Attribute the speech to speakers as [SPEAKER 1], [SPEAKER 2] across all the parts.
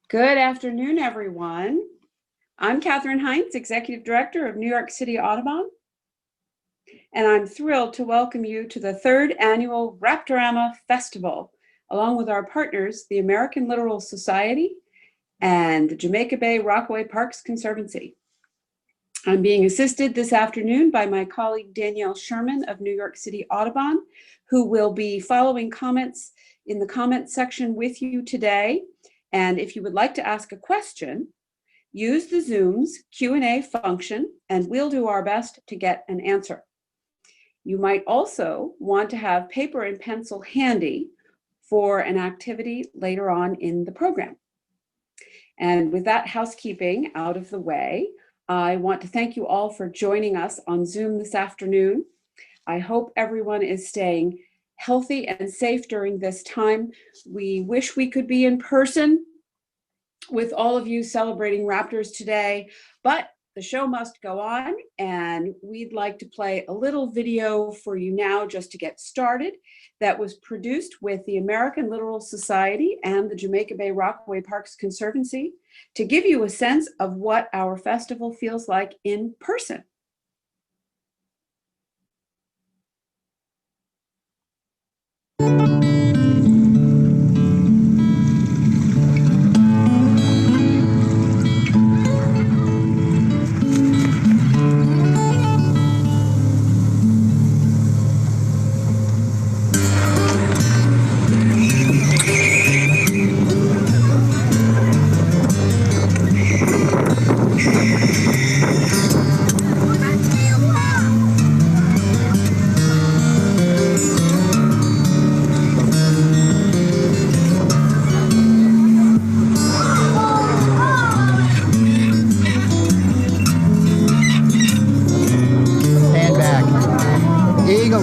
[SPEAKER 1] Good afternoon, everyone. I'm Kaitlyn Heinz, Executive Director of New York City Audubon, and I'm thrilled to welcome you to the third annual Raptorama Festival, along with our partners, the American Littoral Society and the Jamaica Bay-Rockaways Parks Conservancy. I'm being assisted this afternoon by my colleague Danielle Sherman of New York City Audubon, who will be following comments in the comment section with you today. And if you would like to ask a question, use the Zoom's Q&A function, and we'll do our best to get an answer. You might also want to have paper and pencil handy for an activity later on in the program. And with that housekeeping out of the way, I want to thank you all for joining us on Zoom this afternoon. I hope everyone is staying healthy and safe during this time. We wish we could be in person with all of you celebrating raptors today, but the show must go on, and we'd like to play a little video for you now just to get started that was produced with the American Littoral Society and the Jamaica Bay-Rockaways Parks Conservancy to give you a sense of what our festival feels like in person.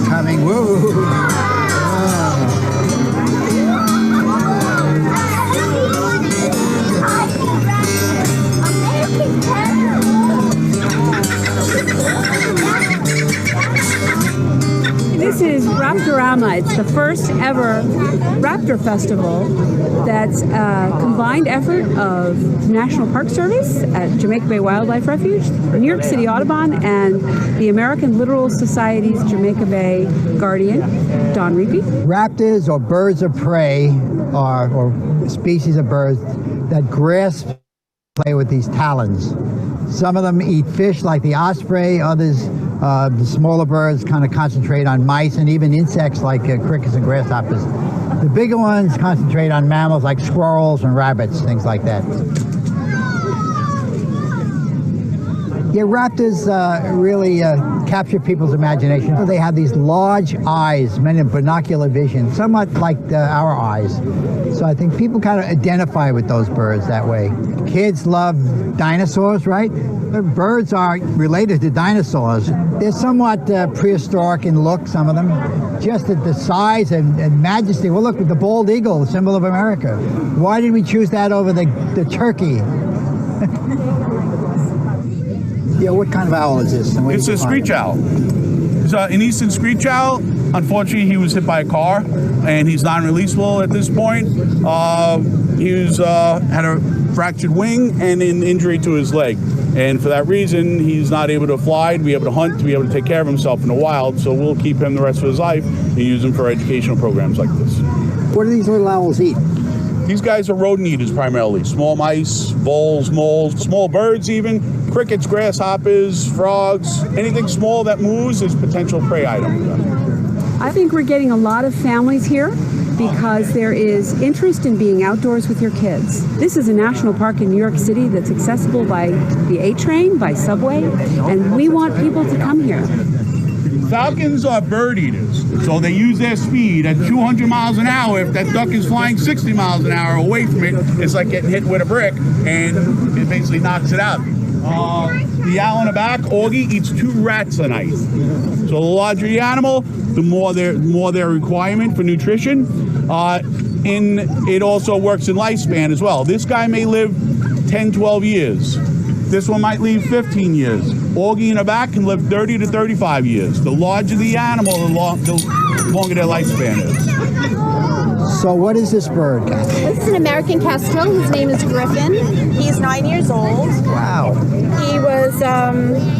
[SPEAKER 2] Coming, woo!
[SPEAKER 1] This is Raptorama. It's the first ever Raptor Festival that's a combined effort of National Park Service at Jamaica Bay Wildlife Refuge, New York City Audubon, and the American Littoral Society's Jamaica Bay guardian, Don Riepe.
[SPEAKER 2] Raptors, or birds of prey, or species of birds that grasp, play with these talons. Some of them eat fish like the osprey, others, the smaller birds, kind of concentrate on mice and even insects like crickets and grasshoppers. The bigger ones concentrate on mammals like squirrels and rabbits, things like that. Yeah, raptors really capture people's imagination. They have these large eyes, many of binocular vision, somewhat like our eyes. So I think people kind of identify with those birds that way. Kids love dinosaurs, right? Birds are related to dinosaurs. They're somewhat prehistoric in look, some of them. Just at the size and majesty. Well, look, the bald eagle, the symbol of America. Why did we choose that over the turkey? Yeah, what kind of owl is this?
[SPEAKER 3] It's a screech owl. It's an eastern screech owl. Unfortunately, he was hit by a car, and he's non-releasable at this point. He had a fractured wing and an injury to his leg. And for that reason, he's not able to fly, to be able to hunt, to be able to take care of himself in the wild. So we'll keep him the rest of his life and use him for educational programs like this.
[SPEAKER 2] What do these little owls eat?
[SPEAKER 3] These guys are rodent eaters primarily. Small mice, voles, moles, small birds even, crickets, grasshoppers, frogs. Anything small that moves is potential prey item.
[SPEAKER 1] I think we're getting a lot of families here because there is interest in being outdoors with your kids. This is a national park in New York City that's accessible by the A train, by subway, and we want people to come here.
[SPEAKER 3] Falcons are bird eaters, so they use their speed at 200 miles an hour. If that duck is flying 60 miles an hour away from it, it's like getting hit with a brick, and it basically knocks it out. The owl in the back, Augie, eats 2 rats a night. So the larger the animal, the more their requirement for nutrition. It also works in lifespan as well. This guy may live 10, 12 years. This one might live 15 years. Augie in the back can live 30 to 35 years. The larger the animal, the longer their lifespan is.
[SPEAKER 2] So what is this bird?
[SPEAKER 4] This is an American kestrel. His name is Griffin. He's 9 years old.
[SPEAKER 2] Wow.
[SPEAKER 4] He was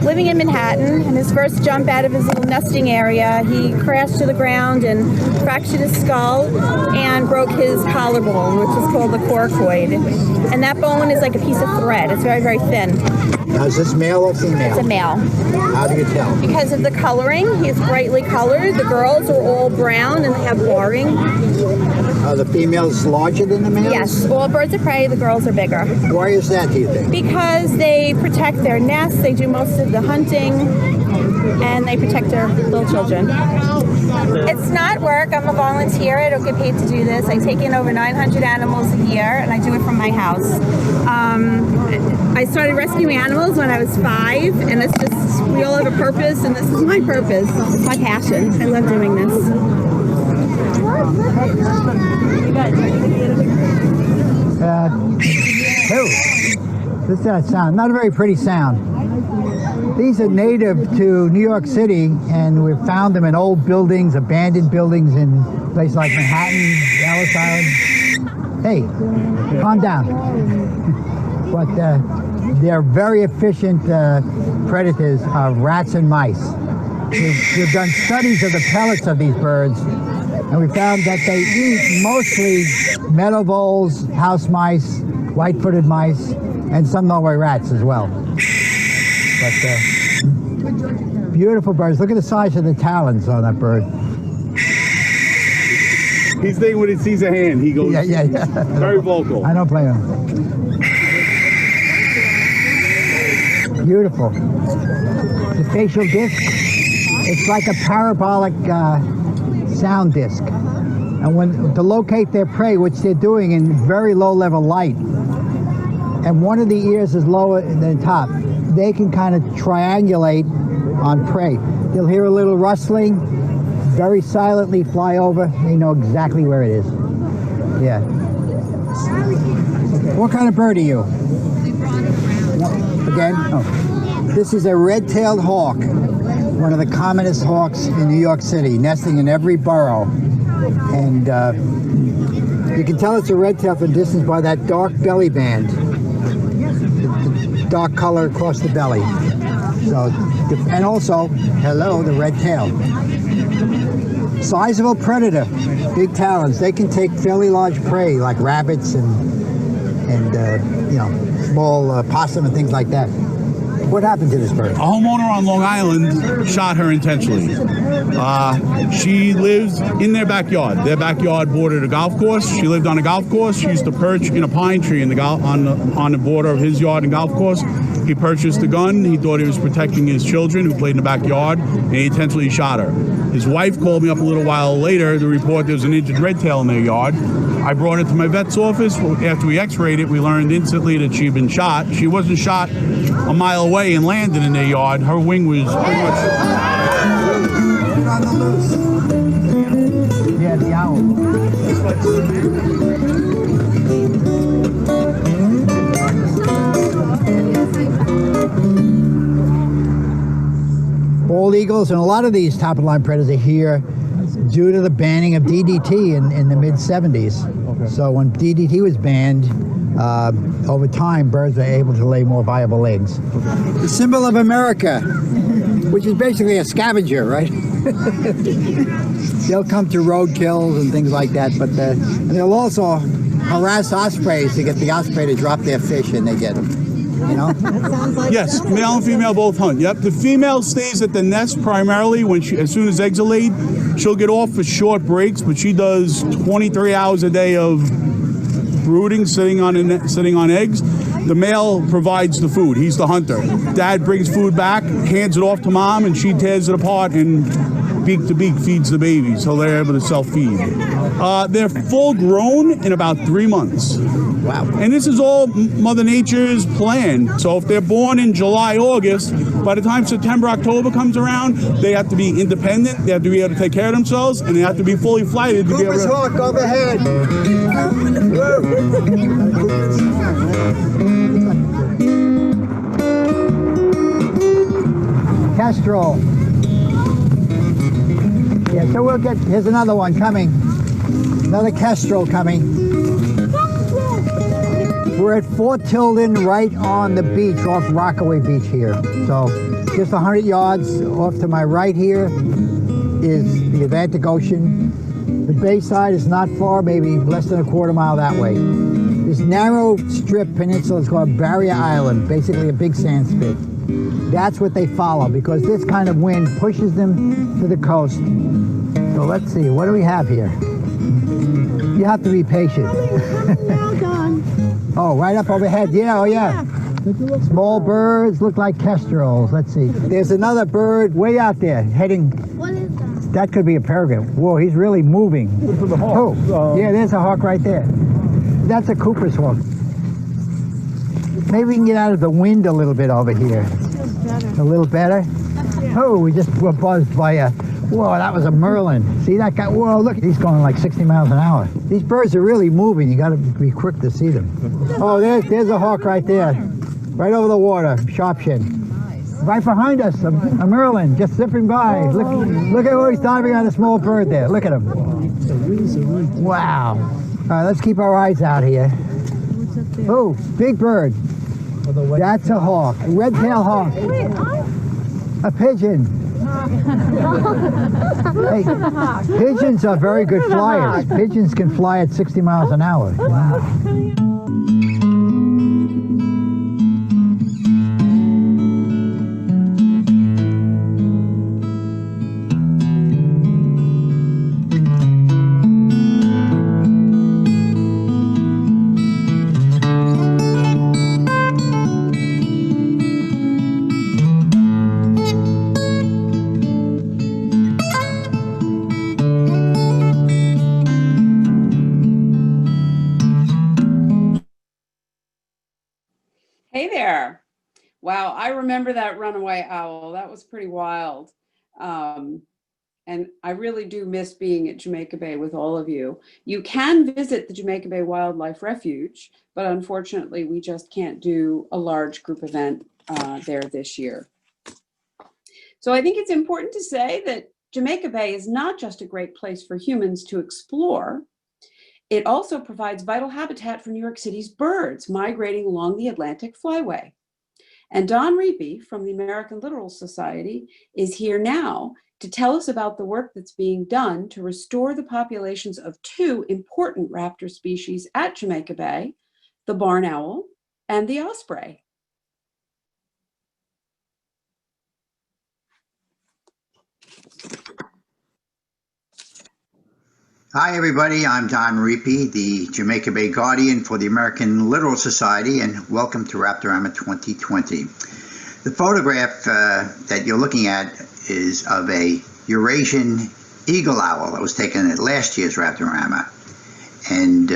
[SPEAKER 4] living in Manhattan, and his first jump out of his little nesting area, he crashed to the ground and fractured his skull and broke his collarbone, which is called the coracoid. And that bone is like a piece of thread. It's very, very thin.
[SPEAKER 2] Now, is this male or female?
[SPEAKER 4] It's a male.
[SPEAKER 2] How do you tell?
[SPEAKER 4] Because of the coloring, he's brightly colored. The girls are all brown and they have barring.
[SPEAKER 2] Are the females larger than the males?
[SPEAKER 4] Yes, all birds of prey, the girls are bigger.
[SPEAKER 2] Why is that, do you think?
[SPEAKER 4] Because they protect their nests, they do most of the hunting, and they protect their little children. It's not work. I'm a volunteer. I don't get paid to do this. I take in over 900 animals a year, and I do it from my house. I started rescuing animals when I was 5, and it's just, we all have a purpose, and this is my purpose. It's my passion. I love doing this.
[SPEAKER 2] This is that sound. Not a very pretty sound. These are native to New York City, and we've found them in old buildings, abandoned buildings in places like Manhattan, Ellis Island. Hey, calm down. But they're very efficient predators of rats and mice. We've done studies of the pellets of these birds, and we found that they eat mostly meadow voles, house mice, white-footed mice, and some Norway rats as well. But beautiful birds. Look at the size of the talons on that bird.
[SPEAKER 3] He's thinking when he sees a hand, he goes very vocal.
[SPEAKER 2] I don't play them. Beautiful. The facial disc, it's like a parabolic sound disc. And when to locate their prey, which they're doing in very low level light, and one of the ears is lower than the top, they can kind of triangulate on prey. They'll hear a little rustling, very silently fly over. They know exactly where it is. Yeah. What kind of bird are you? Again? Oh. This is a red-tailed hawk, one of the commonest hawks in New York City, nesting in every borough. And you can tell it's a red-tail from distance by that dark belly band, the dark color across the belly. So, and also, hello, the red tail. Sizable predator, big talons. They can take fairly large prey like rabbits and you know, small possum and things like that. What happened to this bird?
[SPEAKER 3] A homeowner on Long Island shot her intentionally. She lives in their backyard. Their backyard bordered a golf course. She lived on a golf course. She used to perch in a pine tree in the on the border of his yard and golf course. He purchased a gun. He thought he was protecting his children who played in the backyard, and he intentionally shot her. His wife called me up a little while later to report there was an injured red tail in their yard. I brought it to my vet's office. After we x-rayed it, we learned instantly that she'd been shot. She wasn't shot a mile away and landed in their yard. Her wing was pretty much...
[SPEAKER 2] On the loose. Yeah, the owl. Bald eagles and a lot of these top-of-the-line predators are here due to the banning of DDT in the mid-70s. Okay. So when DDT was banned, over time, birds are able to lay more viable eggs. Okay. The symbol of America, which is basically a scavenger, right? They'll come to road kills and things like that, but and they'll also harass ospreys to get the osprey to drop their fish, and they get them. You know?
[SPEAKER 3] Yes, male and female both hunt. Yep, the female stays at the nest primarily when as soon as eggs are laid. She'll get off for short breaks, but she does 23 hours a day of brooding, sitting on eggs. The male provides the food. He's the hunter. Dad brings food back, hands it off to mom, and she tears it apart and beak to beak feeds the baby, so they're able to self-feed. They're full grown in about 3 months.
[SPEAKER 2] Wow.
[SPEAKER 3] And this is all Mother Nature's plan. So if they're born in July, August, by the time September, October comes around, they have to be independent, they have to be able to take care of themselves, and they have to be fully flighted to be able to...
[SPEAKER 2] Hawk overhead. Kestrel. Yeah, so we'll get, here's another one coming. Another kestrel coming. We're at Fort Tilden, right on the beach, off Rockaway Beach here. So just 100 yards off to my right here is the Atlantic Ocean. The bayside is not far, maybe less than a quarter mile that way. This narrow strip peninsula is called Barrier Island, basically a big sand spit. That's what they follow, because this kind of wind pushes them to the coast. So let's see, what do we have here? You have to be patient. Oh, right up overhead. Yeah, oh yeah. Small birds look like kestrels. Let's see. There's another bird way out there heading.
[SPEAKER 5] What is that?
[SPEAKER 2] That could be a peregrine. Whoa, he's really moving. Oh, yeah, there's a hawk right there. That's a Cooper's hawk. Maybe we can get out of the wind a little bit over here. A little better? Oh, we just were buzzed by a, whoa, that was a merlin. See that guy? Whoa, look, he's going like 60 miles an hour. These birds are really moving. You got to be quick to see them. Oh, there's a hawk right there. Right over the water, sharp-shinned. Right behind us, a merlin just zipping by. Look at where he's diving on a small bird there. Look at him. Wow. All right, let's keep our eyes out here. Oh, big bird. That's a hawk, a red-tailed hawk. A pigeon. Hey, pigeons are very good flyers. Pigeons can fly at 60 miles an hour. You know?
[SPEAKER 1] Hey there. Wow, I remember that runaway owl. That was pretty wild. And I really do miss being at Jamaica Bay with all of you. You can visit the Jamaica Bay Wildlife Refuge, but unfortunately we just can't do a large group event there this year. So I think it's important to say that Jamaica Bay is not just a great place for humans to explore. It also provides vital habitat for New York City's birds migrating along the Atlantic Flyway. And Don Riepe from the American Littoral Society is here now to tell us about the work that's being done to restore the populations of two important raptor species at Jamaica Bay, the barn owl and the osprey.
[SPEAKER 6] Hi everybody, I'm Don Riepe, the Jamaica Bay Guardian for the American Littoral Society, and welcome to Raptorama 2020. The photograph that you're looking at is of a Eurasian eagle owl that was taken at last year's Raptorama. And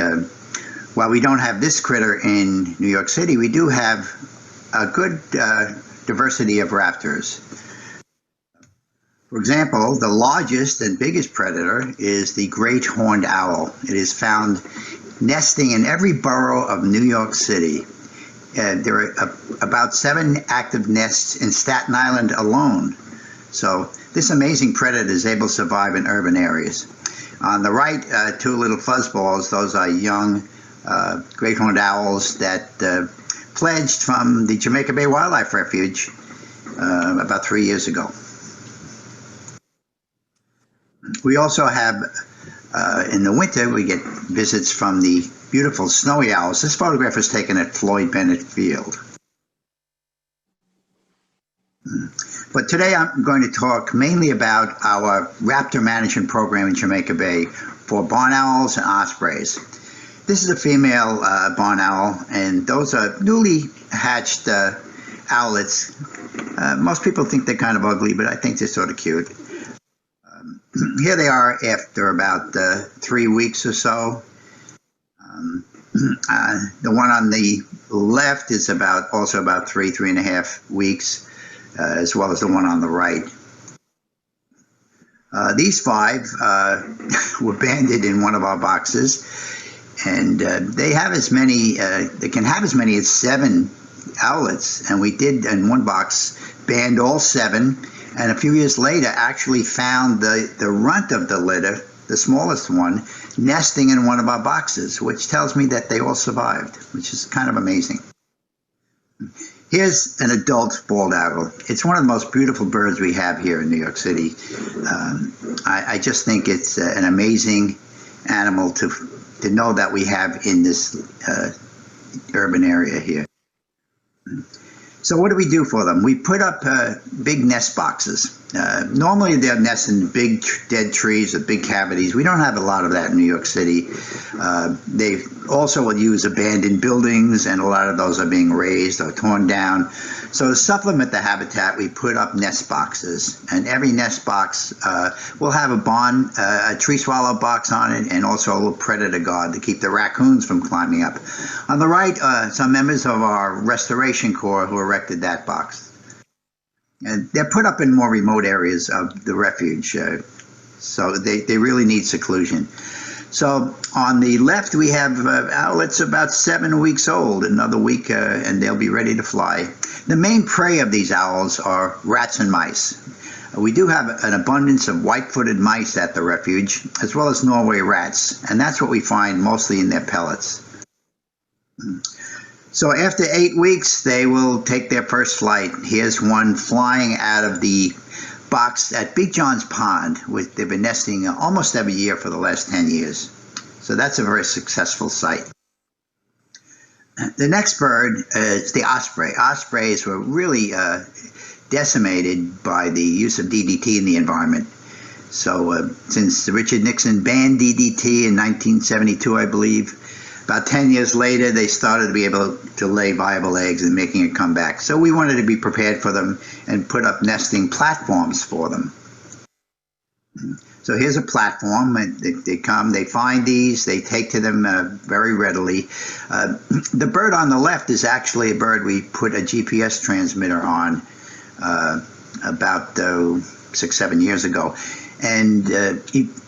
[SPEAKER 6] while we don't have this critter in New York City, we do have a good diversity of raptors. For example, the largest and biggest predator is the great horned owl. It is found nesting in every borough of New York City. There are about 7 active nests in Staten Island alone. So this amazing predator is able to survive in urban areas. On the right, 2 little fuzzballs. Those are young great horned owls that pledged from the Jamaica Bay Wildlife Refuge about 3 years ago. We also have, in the winter, we get visits from the beautiful snowy owls. This photograph was taken at Floyd Bennett Field. But today I'm going to talk mainly about our raptor management program in Jamaica Bay for barn owls and ospreys. This is a female barn owl, and those are newly hatched owlets. Most people think they're kind of ugly, but I think they're sort of cute. Here they are after about 3 weeks or so. The one on the left is also about 3.5 weeks, as well as the one on the right. These 5 were banded in one of our boxes, and they have as many. They can have as many as 7 owlets, and we did in one box band all 7. And a few years later, actually found the runt of the litter the smallest one, nesting in one of our boxes, which tells me that they all survived, which is kind of amazing. Here's an adult bald owl. It's one of the most beautiful birds we have here in New York City. I just think it's an amazing animal to know that we have in this urban area here. So what do we do for them? We put up big nest boxes. Normally they'll nest in big dead trees or big cavities. We don't have a lot of that in New York City. They also will use abandoned buildings, and a lot of those are being razed or torn down. So to supplement the habitat, we put up nest boxes, and every nest box will have a tree swallow box on it, and also a little predator guard to keep the raccoons from climbing up. On the right, some members of our Restoration Corps who erected that box. And they're put up in more remote areas of the refuge, so they really need seclusion. So on the left, we have owlets about 7 weeks old, another week, and they'll be ready to fly. The main prey of these owls are rats and mice. We do have an abundance of white-footed mice at the refuge, as well as Norway rats, and that's what we find mostly in their pellets. So after 8 weeks, they will take their first flight. Here's one flying out of the box at Big John's Pond, which they've been nesting almost every year for the last 10 years. So that's a very successful site. The next bird is the osprey. Ospreys were really decimated by the use of DDT in the environment. So since Richard Nixon banned DDT in 1972, I believe, about 10 years later, they started to be able to lay viable eggs and making a comeback. So we wanted to be prepared for them and put up nesting platforms for them. So here's a platform. They come, they find these, they take to them very readily. The bird on the left is actually a bird we put a GPS transmitter on about 6-7 years ago. And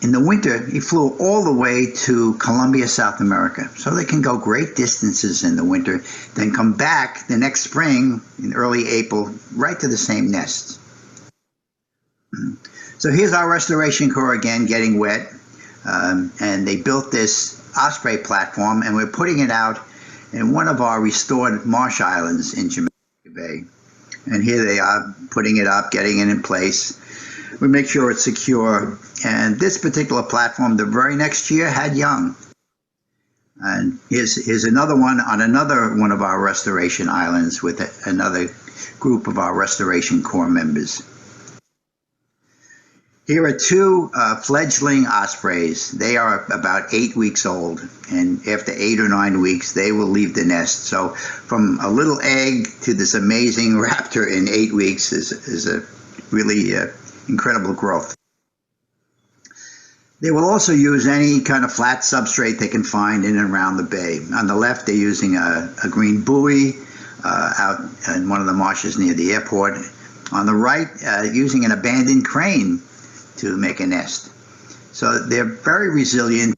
[SPEAKER 6] in the winter, he flew all the way to Colombia, South America. So they can go great distances in the winter, then come back the next spring, in early April, right to the same nest. So here's our Restoration Corps again getting wet. And they built this osprey platform, and we're putting it out in one of our restored marsh islands in Jamaica Bay. And here they are, putting it up, getting it in place. We make sure it's secure. And this particular platform, the very next year, had young. And here's another one on another one of our restoration islands with another group of our Restoration Corps members. Here are two fledgling ospreys. They are about 8 weeks old, and after 8 or 9 weeks, they will leave the nest. So from a little egg to this amazing raptor in 8 weeks is a really incredible growth. They will also use any kind of flat substrate they can find in and around the bay. On the left, they're using a green buoy out in one of the marshes near the airport. On the right, using an abandoned crane to make a nest. So they're very resilient,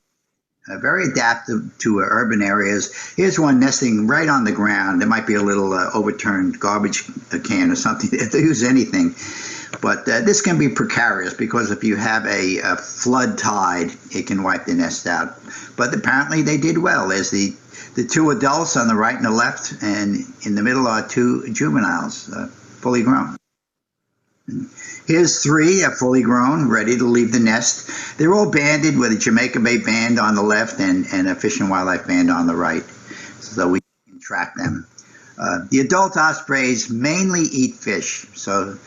[SPEAKER 6] very adaptive to urban areas. Here's one nesting right on the ground. There might be a little overturned garbage can or something. They use anything. But this can be precarious because if you have a flood tide, it can wipe the nest out. But apparently they did well. There's the two adults on the right and the left, and in the middle are two juveniles, fully grown. Here's three fully grown, ready to leave the nest. They're all banded with a Jamaica Bay band on the left and a Fish and Wildlife band on the right, so we can track them. The adult ospreys mainly eat fish. So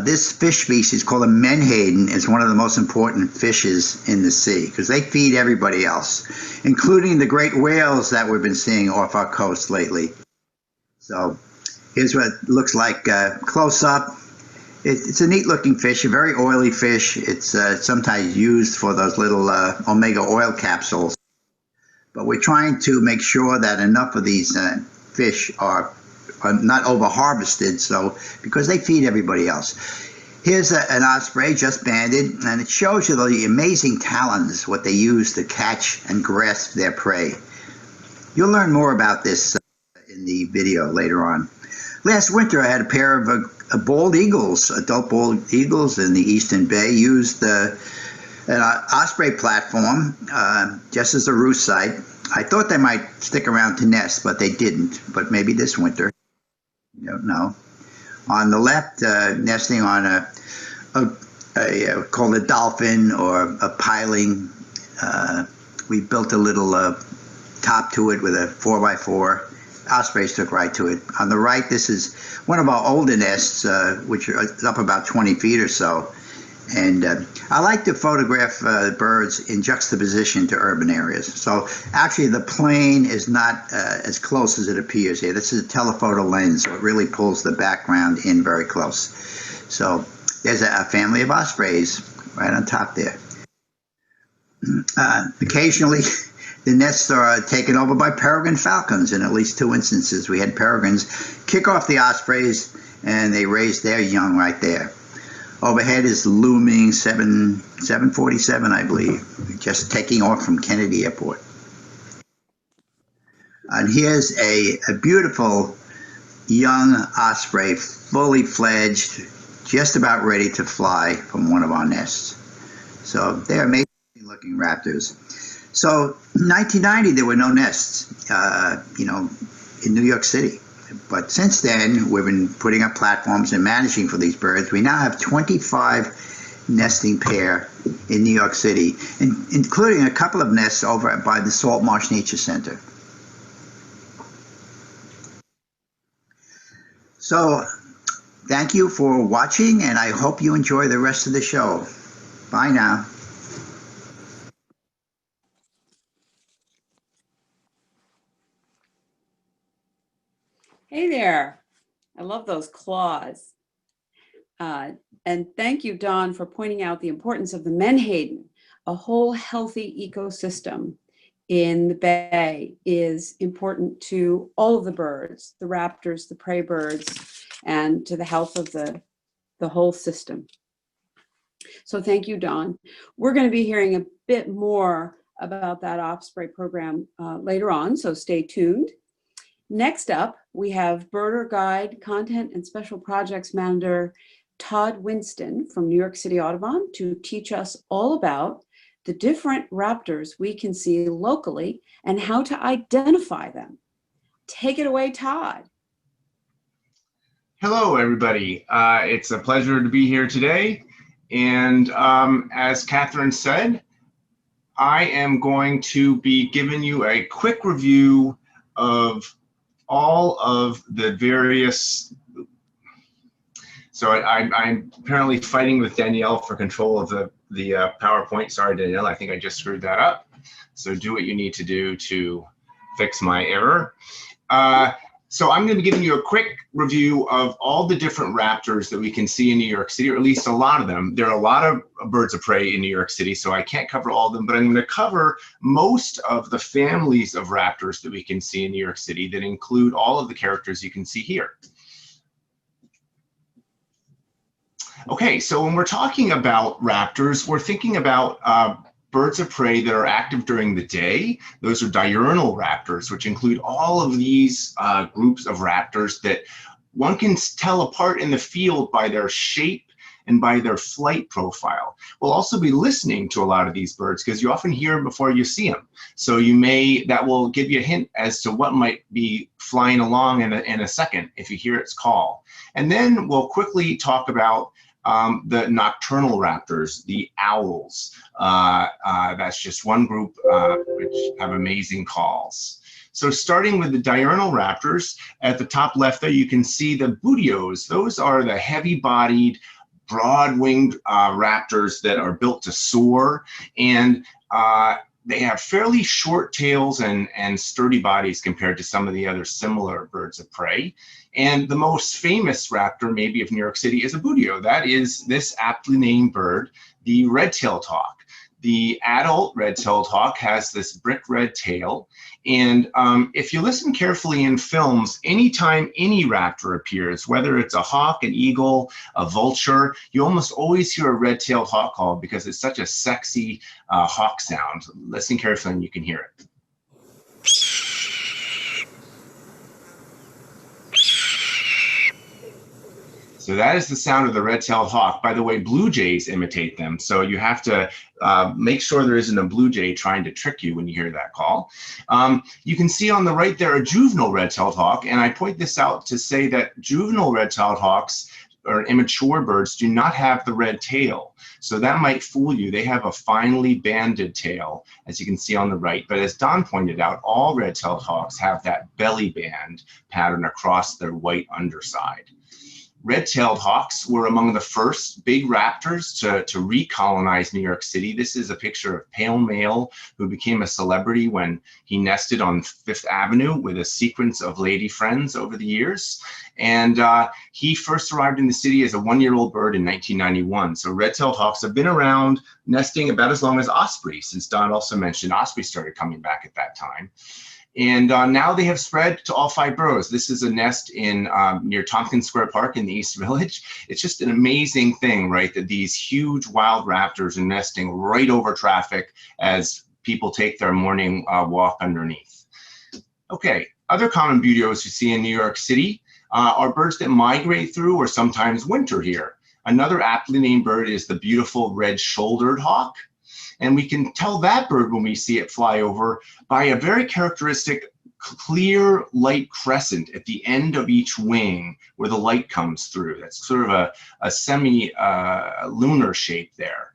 [SPEAKER 6] this fish species called a menhaden is one of the most important fishes in the sea because they feed everybody else, including the great whales that we've been seeing off our coast lately. So here's what it looks like close up. It's a neat-looking fish, a very oily fish. It's sometimes used for those little omega oil capsules. But we're trying to make sure that enough of these fish are not over-harvested, so because they feed everybody else. Here's an osprey just banded, and it shows you the amazing talons, what they use to catch and grasp their prey. You'll learn more about this in the video later on. Last winter, I had a pair of bald eagles, adult bald eagles in the Eastern Bay, used An osprey platform, just as a roost site. I thought they might stick around to nest, but they didn't. But maybe this winter, you don't know. On the left, nesting on a called a dolphin or a piling. We built a little top to it with a 4x4. Ospreys took right to it. On the right, this is one of our older nests, which are up about 20 feet or so. And I like to photograph birds in juxtaposition to urban areas. So actually the plane is not as close as it appears here. This is a telephoto lens, so it really pulls the background in very close. So there's a family of ospreys right on top there. Occasionally, the nests are taken over by peregrine falcons. In at least 2 instances, we had peregrines kick off the ospreys, and they raised their young right there. Overhead is looming 747, I believe, just taking off from Kennedy Airport. And here's a beautiful young osprey, fully fledged, just about ready to fly from one of our nests. So they're amazing looking raptors. So in 1990, there were no nests, in New York City. But since then, we've been putting up platforms and managing for these birds. We now have 25 nesting pair in New York City, including a couple of nests over by the Salt Marsh Nature Center. So thank you for watching, and I hope you enjoy the rest of the show. Bye now.
[SPEAKER 1] Hey there. I love those claws. And thank you, Don, for pointing out the importance of the menhaden. A whole healthy ecosystem in the bay is important to all of the birds, the raptors, the prey birds, and to the health of the whole system. So thank you, Don. We're going to be hearing a bit more about that osprey program later on, so stay tuned. Next up, we have birder guide, content and special projects manager Todd Winston from New York City Audubon to teach us all about the different raptors we can see locally and how to identify them. Take it away, Todd.
[SPEAKER 5] Hello, everybody. It's a pleasure to be here today. And as Kaitlyn said, I am going to be giving you a quick review of all of the various. So I'm apparently fighting with Danielle for control of the PowerPoint. Sorry, Danielle, I think I just screwed that up. So do what you need to do to fix my error. So I'm going to be giving you a quick review of all the different raptors that we can see in New York City, or at least a lot of them. There are a lot of birds of prey in New York City, so I can't cover all of them, but I'm going to cover most of the families of raptors that we can see in New York City that include all of the characters you can see here. Okay, so when we're talking about raptors, we're thinking about birds of prey that are active during the day. Those are diurnal raptors, which include all of these groups of raptors that one can tell apart in the field by their shape and by their flight profile. We'll also be listening to a lot of these birds because you often hear them before you see them. So that will give you a hint as to what might be flying along in a second if you hear its call. And then we'll quickly talk about the nocturnal raptors, the owls. That's just one group which have amazing calls. So starting with the diurnal raptors, at the top left there, you can see the bootios. Those are the heavy-bodied, broad-winged raptors that are built to soar. And they have fairly short tails and sturdy bodies compared to some of the other similar birds of prey. And the most famous raptor, maybe of New York City, is a bootio. That is this aptly named bird, the red-tailed hawk. The adult red-tailed hawk has this brick red tail. And if you listen carefully in films, anytime any raptor appears, whether it's a hawk, an eagle, a vulture, you almost always hear a red-tailed hawk call because it's such a sexy hawk sound. Listen carefully and you can hear it. So that is the sound of the red-tailed hawk. By the way, blue jays imitate them. So you have to make sure there isn't a blue jay trying to trick you when you hear that call. You can see on the right there a juvenile red-tailed hawk. And I point this out to say that juvenile red-tailed hawks or immature birds do not have the red tail. So that might fool you. They have a finely banded tail, as you can see on the right. But as Don pointed out, all red-tailed hawks have that belly band pattern across their white underside. Red-tailed hawks were among the first big raptors to recolonize New York City. This is a picture of Pale Male, who became a celebrity when he nested on Fifth Avenue with a sequence of lady friends over the years. And he first arrived in the city as a one-year-old bird in 1991. So red-tailed hawks have been around nesting about as long as ospreys, since Don also mentioned ospreys started coming back at that time. And now they have spread to all 5 boroughs. This is a nest in near Tompkins Square Park in the East Village. It's just an amazing thing, right, that these huge wild raptors are nesting right over traffic as people take their morning walk underneath. Okay, other common buteos you see in New York City are birds that migrate through or sometimes winter here. Another aptly named bird is the beautiful red-shouldered hawk. And we can tell that bird when we see it fly over by a very characteristic clear light crescent at the end of each wing where the light comes through. That's sort of a semi-lunar shape there.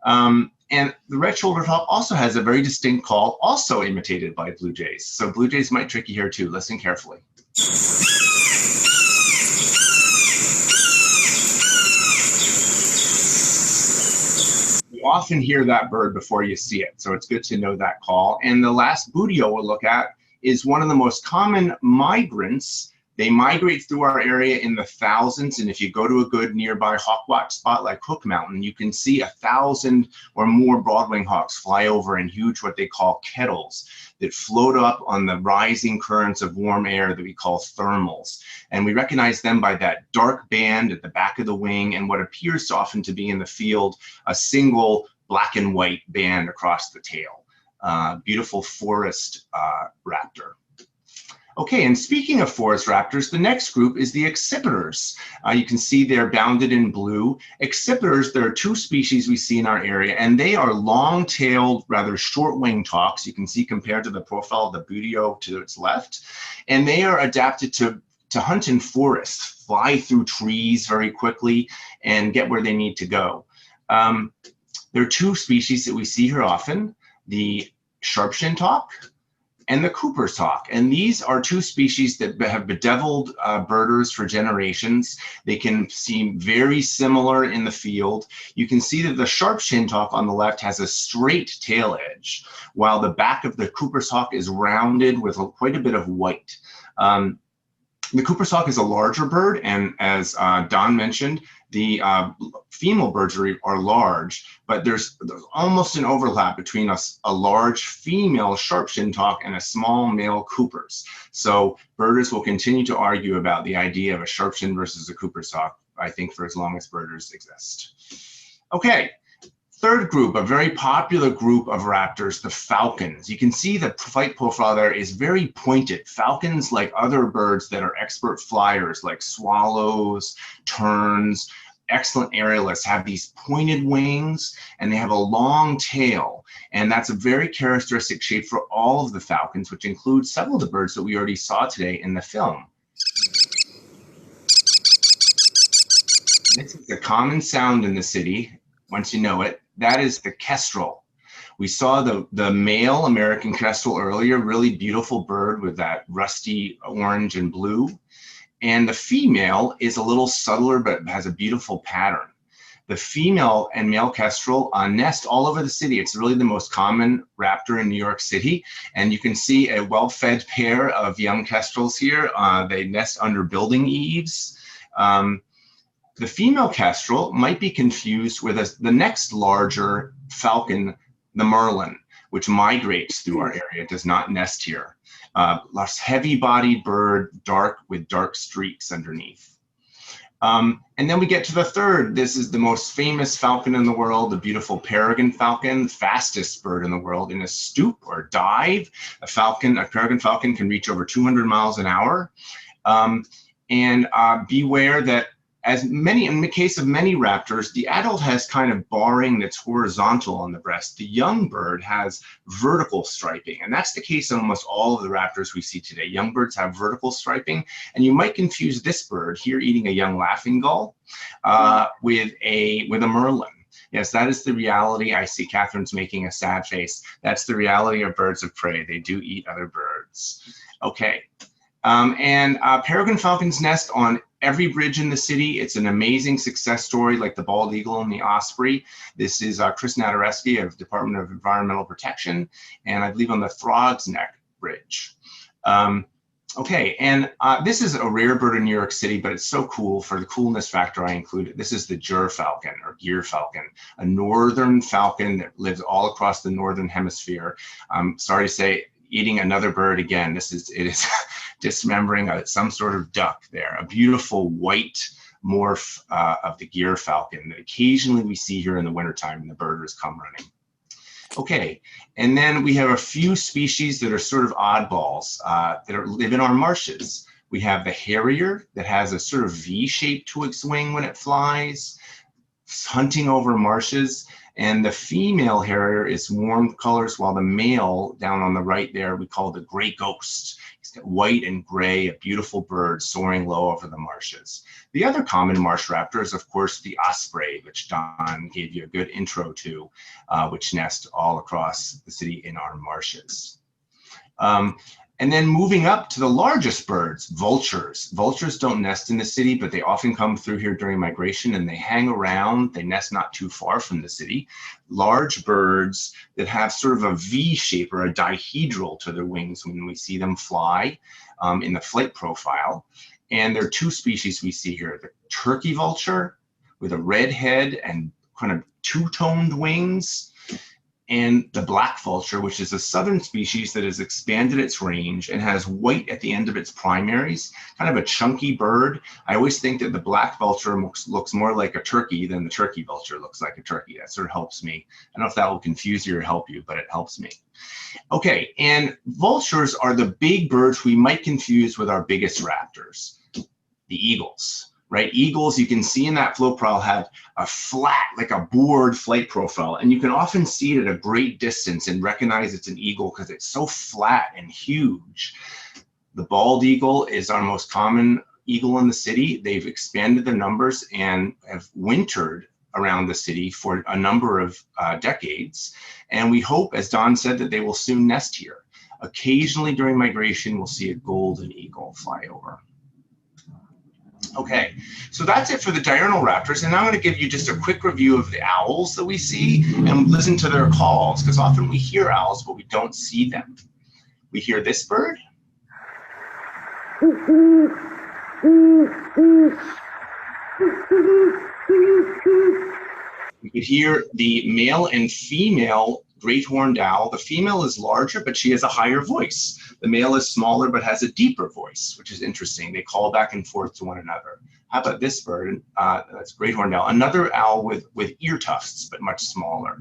[SPEAKER 5] And the red-shouldered hawk also has a very distinct call, also imitated by blue jays. So blue jays might trick you here too. Listen carefully. You often hear that bird before you see it, so it's good to know that call. And the last buteo we'll look at is one of the most common migrants. They migrate through our area in the thousands, and if you go to a good nearby hawk watch spot like Hook Mountain, you can see 1,000 or more broadwing hawks fly over in huge what they call kettles that float up on the rising currents of warm air that we call thermals. And we recognize them by that dark band at the back of the wing and what appears to often to be in the field a single black and white band across the tail. Beautiful forest raptor. Okay, and speaking of forest raptors, the next group is the accipiters. You can see they're bounded in blue. Accipiters, there are 2 species we see in our area, and they are long-tailed, rather short-winged hawks. You can see compared to the profile of the buteo to its left. And they are adapted to hunt in forests, fly through trees very quickly, and get where they need to go. There are 2 species that we see here often, the sharp-shinned hawk and the Cooper's hawk. And these are 2 species that have bedeviled birders for generations. They can seem very similar in the field. You can see that the sharp-shinned hawk on the left has a straight tail edge, while the back of the Cooper's hawk is rounded with quite a bit of white. The Cooper's hawk is a larger bird, and as Don mentioned, the female birds are large, but there's almost an overlap between a large female sharp-shinned hawk and a small male Cooper's. So birders will continue to argue about the idea of a sharp-shinned versus a Cooper's hawk, I think, for as long as birders exist. Okay. Third group, a very popular group of raptors, the falcons. You can see the flight profile there is very pointed. Falcons, like other birds that are expert flyers, like swallows, terns, excellent aerialists, have these pointed wings, and they have a long tail. And that's a very characteristic shape for all of the falcons, which includes several of the birds that we already saw today in the film. This is a common sound in the city, once you know it. That is the kestrel. We saw the male American kestrel earlier, really beautiful bird with that rusty orange and blue. And the female is a little subtler, but has a beautiful pattern. The female and male kestrel nest all over the city. It's really the most common raptor in New York City. And you can see a well-fed pair of young kestrels here. They nest under building eaves. The female kestrel might be confused with the next larger falcon, the merlin, which migrates through our area, does not nest here. Less heavy-bodied bird, with dark streaks underneath. And then we get to the third. This is the most famous falcon in the world, the beautiful peregrine falcon, the fastest bird in the world. In a stoop or dive, a peregrine falcon can reach over 200 miles an hour. And beware that in the case of many raptors, the adult has kind of barring that's horizontal on the breast. The young bird has vertical striping, and that's the case in almost all of the raptors we see today. Young birds have vertical striping, and you might confuse this bird here eating a young laughing gull with a merlin. Yes, that is the reality. I see Catherine's making a sad face. That's the reality of birds of prey. They do eat other birds. Okay. Peregrine falcons nest on every bridge in the city. It's an amazing success story, like the bald eagle and the osprey. This is Chris Nadareski of Department of Environmental Protection, and I believe on the Throgs Neck Bridge. This is a rare bird in New York City, but it's so cool. For the coolness factor, I include it. This is the gerfalcon or gyrfalcon, a northern falcon that lives all across the northern hemisphere. I'm sorry to say, eating another bird again. It is dismembering some sort of duck there. A beautiful white morph of the gyrfalcon that occasionally we see here in the wintertime when the birders come running. Okay, and then we have a few species that are sort of oddballs live in our marshes. We have the harrier that has a sort of V shape to its wing when it flies, hunting over marshes. And the female harrier is warm colors, while the male down on the right there, we call the gray ghost. He's got white and gray, a beautiful bird soaring low over the marshes. The other common marsh raptor is, of course, the osprey, which Don gave you a good intro to, which nest all across the city in our marshes. And then moving up to the largest birds, vultures. Vultures don't nest in the city, but they often come through here during migration, and they hang around. They nest not too far from the city. Large birds that have sort of a V shape or a dihedral to their wings when we see them fly in the flight profile. And there are two species we see here, the turkey vulture with a red head and kind of two-toned wings, and the black vulture, which is a southern species that has expanded its range and has white at the end of its primaries, kind of a chunky bird. I always think that the black vulture looks more like a turkey than the turkey vulture looks like a turkey. That sort of helps me. I don't know if that will confuse you or help you, but it helps me. Okay, and vultures are the big birds we might confuse with our biggest raptors, the eagles. Right, eagles, you can see in that flow profile, have a flat, like a board flight profile, and you can often see it at a great distance and recognize it's an eagle because it's so flat and huge. The bald eagle is our most common eagle in the city. They've expanded their numbers and have wintered around the city for a number of decades, and we hope, as Don said, that they will soon nest here. Occasionally during migration, we'll see a golden eagle fly over. Okay, so that's it for the diurnal raptors, and now I'm going to give you just a quick review of the owls that we see and listen to their calls, because often we hear owls, but we don't see them. We hear this bird. We could hear the male and female great horned owl. The female is larger, but she has a higher voice. The male is smaller, but has a deeper voice, which is interesting. They call back and forth to one another. How about this bird? That's great horned owl. Another owl with ear tufts, but much smaller.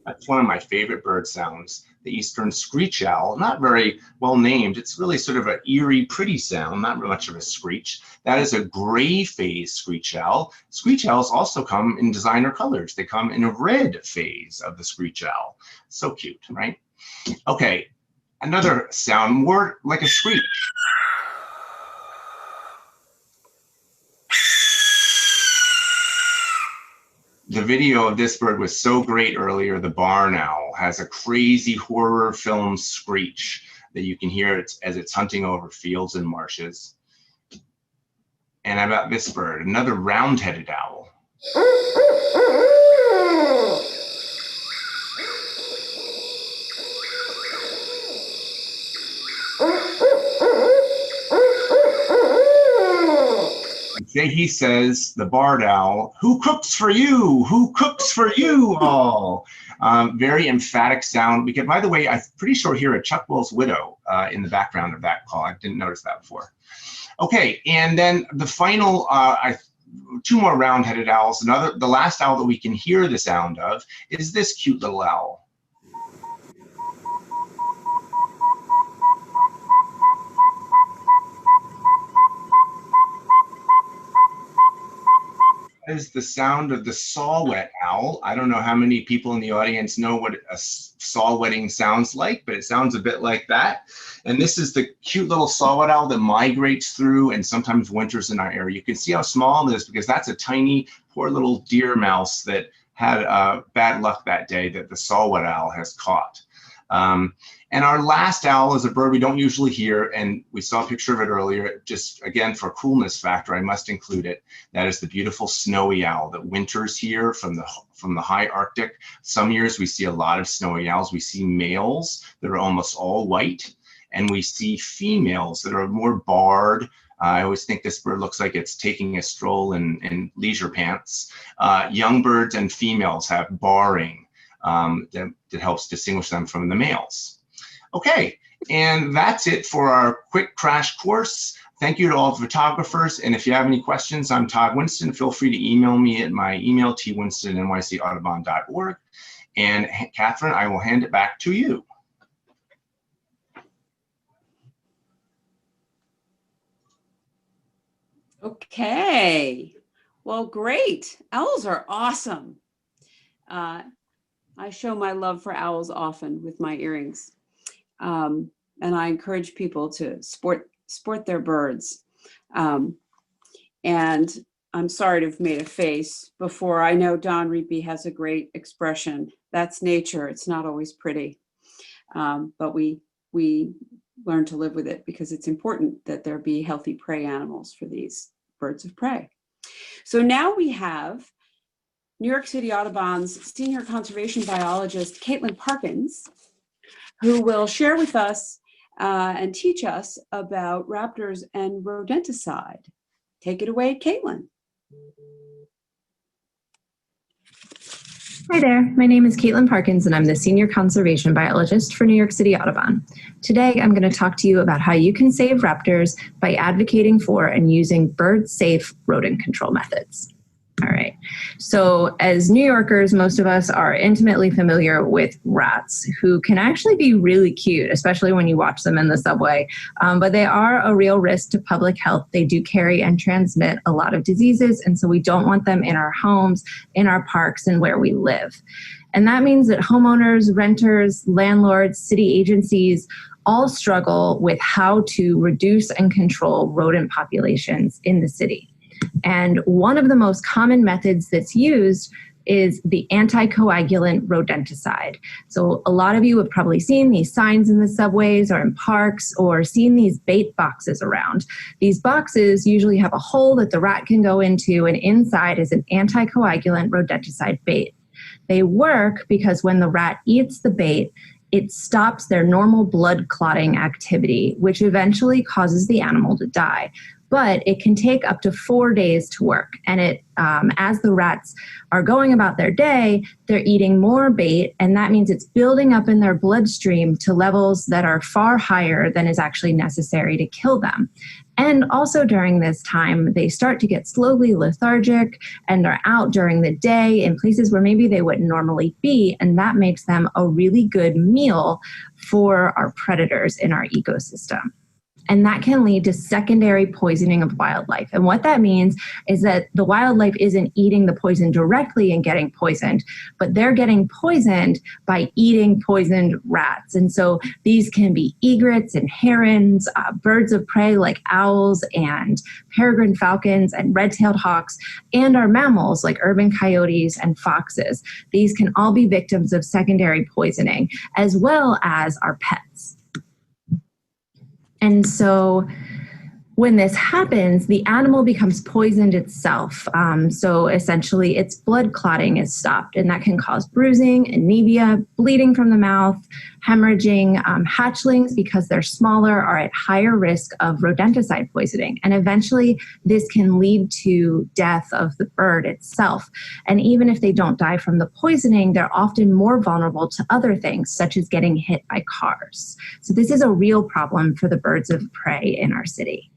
[SPEAKER 5] That's one of my favorite bird sounds, the eastern screech owl. Not very well named. It's really sort of an eerie, pretty sound, not much of a screech. That is a gray phase screech owl. Screech owls also come in designer colors. They come in a red phase of the screech owl. So cute, right? Okay, another sound, more like a screech. The video of this bird was so great earlier. The barn owl has a crazy horror film screech that you can hear as it's hunting over fields and marshes. And how about this bird, another round-headed owl. He says, the barred owl, "Who cooks for you? Who cooks for you all?" Very emphatic sound. We can, by the way, I'm pretty sure hear a Chuck Will's widow in the background of that call. I didn't notice that before. Okay, and then the final, two more round-headed owls. The last owl that we can hear the sound of is this cute little owl. is the sound of the saw-whet owl. I don't know how many people in the audience know what a saw-whetting sounds like, but it sounds a bit like that. And this is the cute little saw-whet owl that migrates through and sometimes winters in our area. You can see how small it is because that's a tiny, poor little deer mouse that had bad luck that day that the saw-whet owl has caught. And our last owl is a bird we don't usually hear, and we saw a picture of it earlier. Just again, for coolness factor, I must include it. That is the beautiful snowy owl that winters here from the high Arctic. Some years we see a lot of snowy owls. We see males that are almost all white, and we see females that are more barred. I always think this bird looks like it's taking a stroll in leisure pants. Young birds and females have barring that helps distinguish them from the males. Okay, and that's it for our quick crash course. Thank you to all the photographers. And if you have any questions, I'm Todd Winston. Feel free to email me at my email, twinston@nycaudubon.org. And Kaitlyn, I will hand it back to you.
[SPEAKER 1] Okay, well, great. Owls are awesome. I show my love for owls often with my earrings. And I encourage people to sport their birds. And I'm sorry to have made a face before. I know Don Riepe has a great expression. That's nature. It's not always pretty. But we learn to live with it because it's important that there be healthy prey animals for these birds of prey. So now we have New York City Audubon's senior conservation biologist, Kaitlyn Parkins, who will share with us and teach us about raptors and rodenticide. Take it away, Kaitlyn.
[SPEAKER 7] Hi there, my name is Kaitlyn Parkins and I'm the Senior Conservation Biologist for New York City Audubon. Today I'm going to talk to you about how you can save raptors by advocating for and using bird-safe rodent control methods. All right, so as New Yorkers, most of us are intimately familiar with rats who can actually be really cute, especially when you watch them in the subway, but they are a real risk to public health. They do carry and transmit a lot of diseases, and so we don't want them in our homes, in our parks, and where we live. And that means that homeowners, renters, landlords, city agencies all struggle with how to reduce and control rodent populations in the city. And one of the most common methods that's used is the anticoagulant rodenticide. So a lot of you have probably seen these signs in the subways or in parks or seen these bait boxes around. These boxes usually have a hole that the rat can go into, and inside is an anticoagulant rodenticide bait. They work because when the rat eats the bait, it stops their normal blood clotting activity, which eventually causes the animal to die. But it can take up to 4 days to work. And as the rats are going about their day, they're eating more bait, and that means it's building up in their bloodstream to levels that are far higher than is actually necessary to kill them. And also during this time, they start to get slowly lethargic, and they're out during the day in places where maybe they wouldn't normally be, and that makes them a really good meal for our predators in our ecosystem. And that can lead to secondary poisoning of wildlife. And what that means is that the wildlife isn't eating the poison directly and getting poisoned, but they're getting poisoned by eating poisoned rats. And so these can be egrets and herons, birds of prey like owls and peregrine falcons and red-tailed hawks, and our mammals like urban coyotes and foxes. These can all be victims of secondary poisoning, as well as our pets. And so when this happens, the animal becomes poisoned itself. So essentially its blood clotting is stopped, and that can cause bruising, anemia, bleeding from the mouth, hemorrhaging. Hatchlings, because they're smaller, are at higher risk of rodenticide poisoning. And eventually this can lead to death of the bird itself. And even if they don't die from the poisoning, they're often more vulnerable to other things, such as getting hit by cars. So this is a real problem for the birds of prey in our city.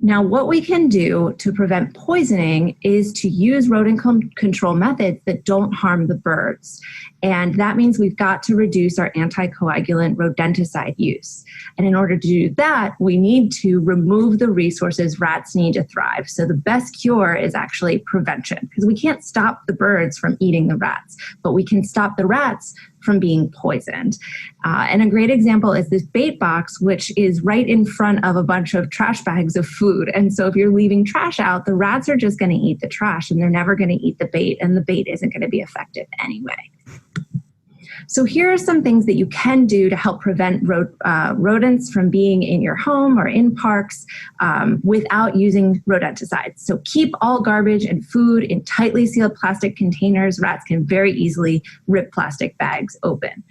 [SPEAKER 7] Now, what we can do to prevent poisoning is to use rodent control methods that don't harm the birds. And that means we've got to reduce our anticoagulant rodenticide use. And in order to do that, we need to remove the resources rats need to thrive. So the best cure is actually prevention, because we can't stop the birds from eating the rats, but we can stop the rats from being poisoned. And a great example is this bait box, which is right in front of a bunch of trash bags of food. And so if you're leaving trash out, the rats are just going to eat the trash and they're never going to eat the bait, and the bait isn't going to be effective anyway. So here are some things that you can do to help prevent rodents from being in your home or in parks without using rodenticides. So keep all garbage and food in tightly sealed plastic containers. Rats can very easily rip plastic bags open.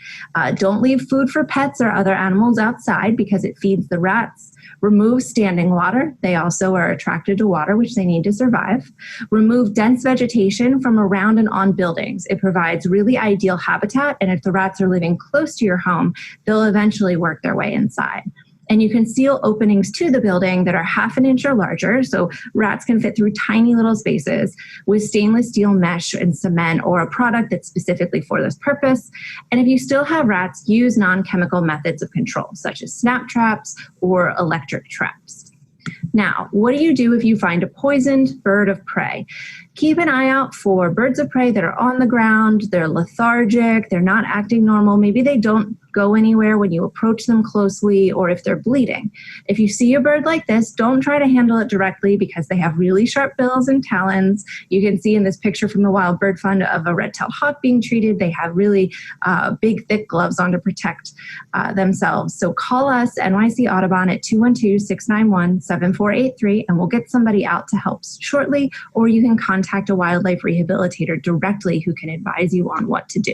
[SPEAKER 7] Don't leave food for pets or other animals outside because it feeds the rats. Remove standing water. They also are attracted to water, which they need to survive. Remove dense vegetation from around and on buildings. It provides really ideal habitat, and if the rats are living close to your home, they'll eventually work their way inside. And you can seal openings to the building that are 1/2 inch or larger, so rats can fit through tiny little spaces, with stainless steel mesh and cement or a product that's specifically for this purpose. And if you still have rats, use non-chemical methods of control, such as snap traps or electric traps. Now, what do you do if you find a poisoned bird of prey? Keep an eye out for birds of prey that are on the ground, they're lethargic, they're not acting normal, maybe they don't go anywhere when you approach them closely, or if they're bleeding. If you see a bird like this, don't try to handle it directly because they have really sharp bills and talons. You can see in this picture from the Wild Bird Fund of a red-tailed hawk being treated, they have really big, thick gloves on to protect themselves. So call us, NYC Audubon, at 212-691-7483, and we'll get somebody out to help shortly, or you can contact a wildlife rehabilitator directly who can advise you on what to do.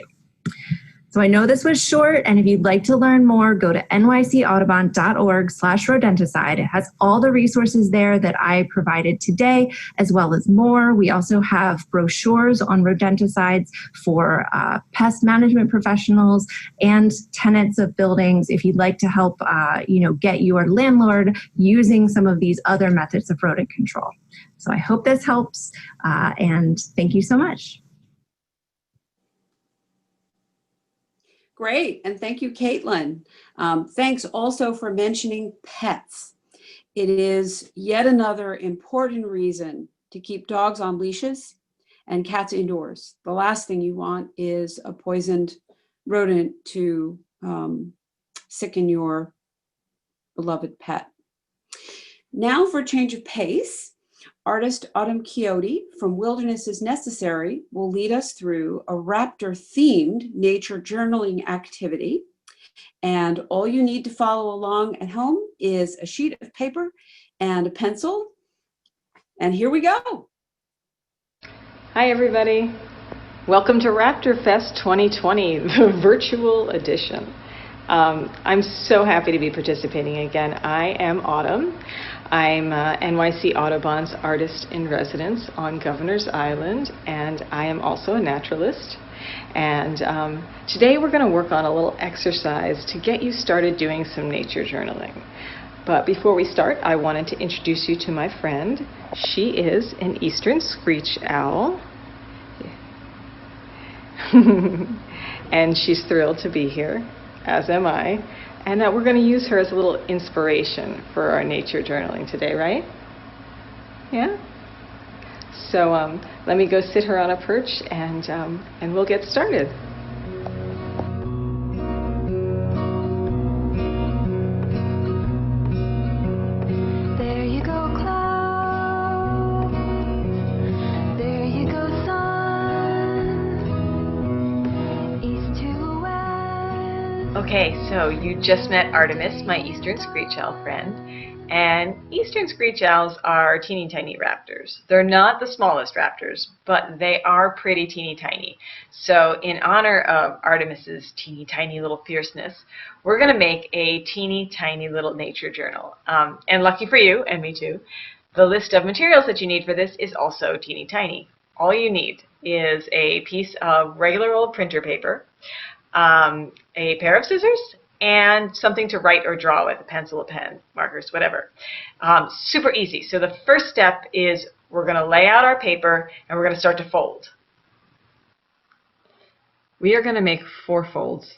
[SPEAKER 7] So I know this was short, and if you'd like to learn more, go to nycaudubon.org/rodenticide. It has all the resources there that I provided today, as well as more. We also have brochures on rodenticides for pest management professionals and tenants of buildings if you'd like to help get your landlord using some of these other methods of rodent control. So I hope this helps, and thank you so much.
[SPEAKER 1] Great, and thank you, Kaitlyn. Thanks also for mentioning pets. It is yet another important reason to keep dogs on leashes and cats indoors. The last thing you want is a poisoned rodent to sicken your beloved pet. Now for a change of pace, artist Autumn Kioti from Wilderness is Necessary will lead us through a raptor-themed nature journaling activity. And all you need to follow along at home is a sheet of paper and a pencil. And here we go.
[SPEAKER 8] Hi, everybody. Welcome to Raptor Fest 2020, the virtual edition. I'm so happy to be participating again. I am Autumn. I'm NYC Audubon's artist in residence on Governor's Island, and I am also a naturalist. And today we're going to work on a little exercise to get you started doing some nature journaling. But before we start, I wanted to introduce you to my friend. She is an eastern screech owl. And she's thrilled to be here, as am I. And that we're going to use her as a little inspiration for our nature journaling today, right? Yeah? So let me go sit her on a perch and we'll get started.
[SPEAKER 9] There you go, cloud. There you go, sun. East to west.
[SPEAKER 8] Okay, so you just met Artemis, my eastern screech owl friend. And eastern screech owls are teeny tiny raptors. They're not the smallest raptors, but they are pretty teeny tiny. So in honor of Artemis's teeny tiny little fierceness, we're going to make a teeny tiny little nature journal. And lucky for you, and me too, the list of materials that you need for this is also teeny tiny. All you need is a piece of regular old printer paper, a pair of scissors, and something to write or draw with, a pencil, a pen, markers, whatever. Super easy. So the first step is we're going to lay out our paper and we're going to start to fold. We are going to make 4 folds,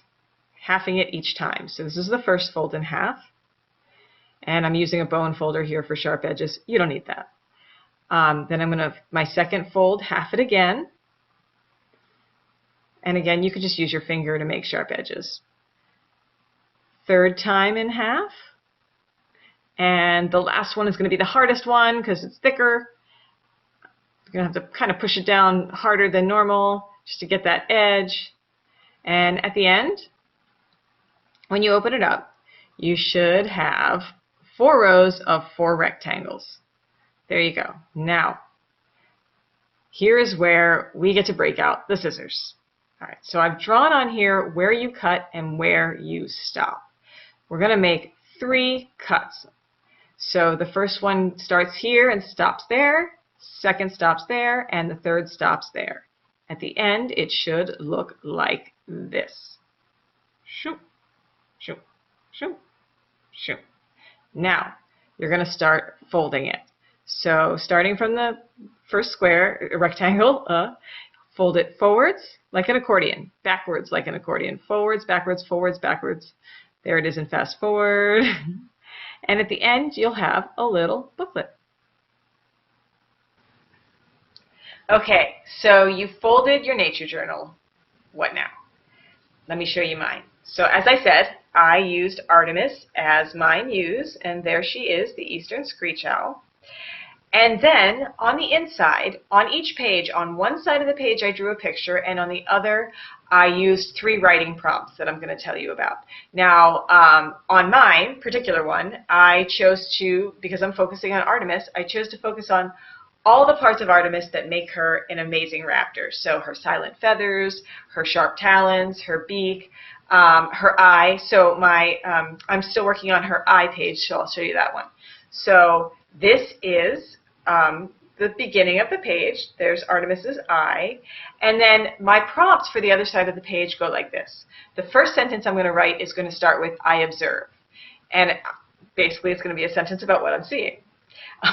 [SPEAKER 8] halving it each time. So this is the first fold in half. And I'm using a bone folder here for sharp edges. You don't need that. Then I'm going to, my second fold, half it again. And again, you could just use your finger to make sharp edges. Third time in half. And the last one is going to be the hardest one because it's thicker. You're going to have to kind of push it down harder than normal just to get that edge. And at the end, when you open it up, you should have 4 rows of 4 rectangles. There you go. Now, here is where we get to break out the scissors. All right, so I've drawn on here where you cut and where you stop. We're going to make 3 cuts. So the first one starts here and stops there, second stops there, and the third stops there. At the end, it should look like this. Shoop, shoop, shoop, shoop. Now, you're going to start folding it. So starting from the first square, rectangle, fold it forwards like an accordion, backwards like an accordion, forwards, backwards, forwards, backwards. There it is in fast forward. And at the end, you'll have a little booklet. Okay, so you folded your nature journal. What now? Let me show you mine. So as I said, I used Artemis as my muse, and there she is, the eastern screech owl. And then on the inside, on each page, on one side of the page I drew a picture, and on the other I used 3 writing prompts that I'm going to tell you about. Now, on mine, particular one, I chose to, because I'm focusing on Artemis, I chose to focus on all the parts of Artemis that make her an amazing raptor. So her silent feathers, her sharp talons, her beak, her eye. So I'm still working on her eye page, so I'll show you that one. So this is the beginning of the page. There's Artemis's eye. And then my prompts for the other side of the page go like this. The first sentence I'm going to write is going to start with, I observe. And basically it's going to be a sentence about what I'm seeing,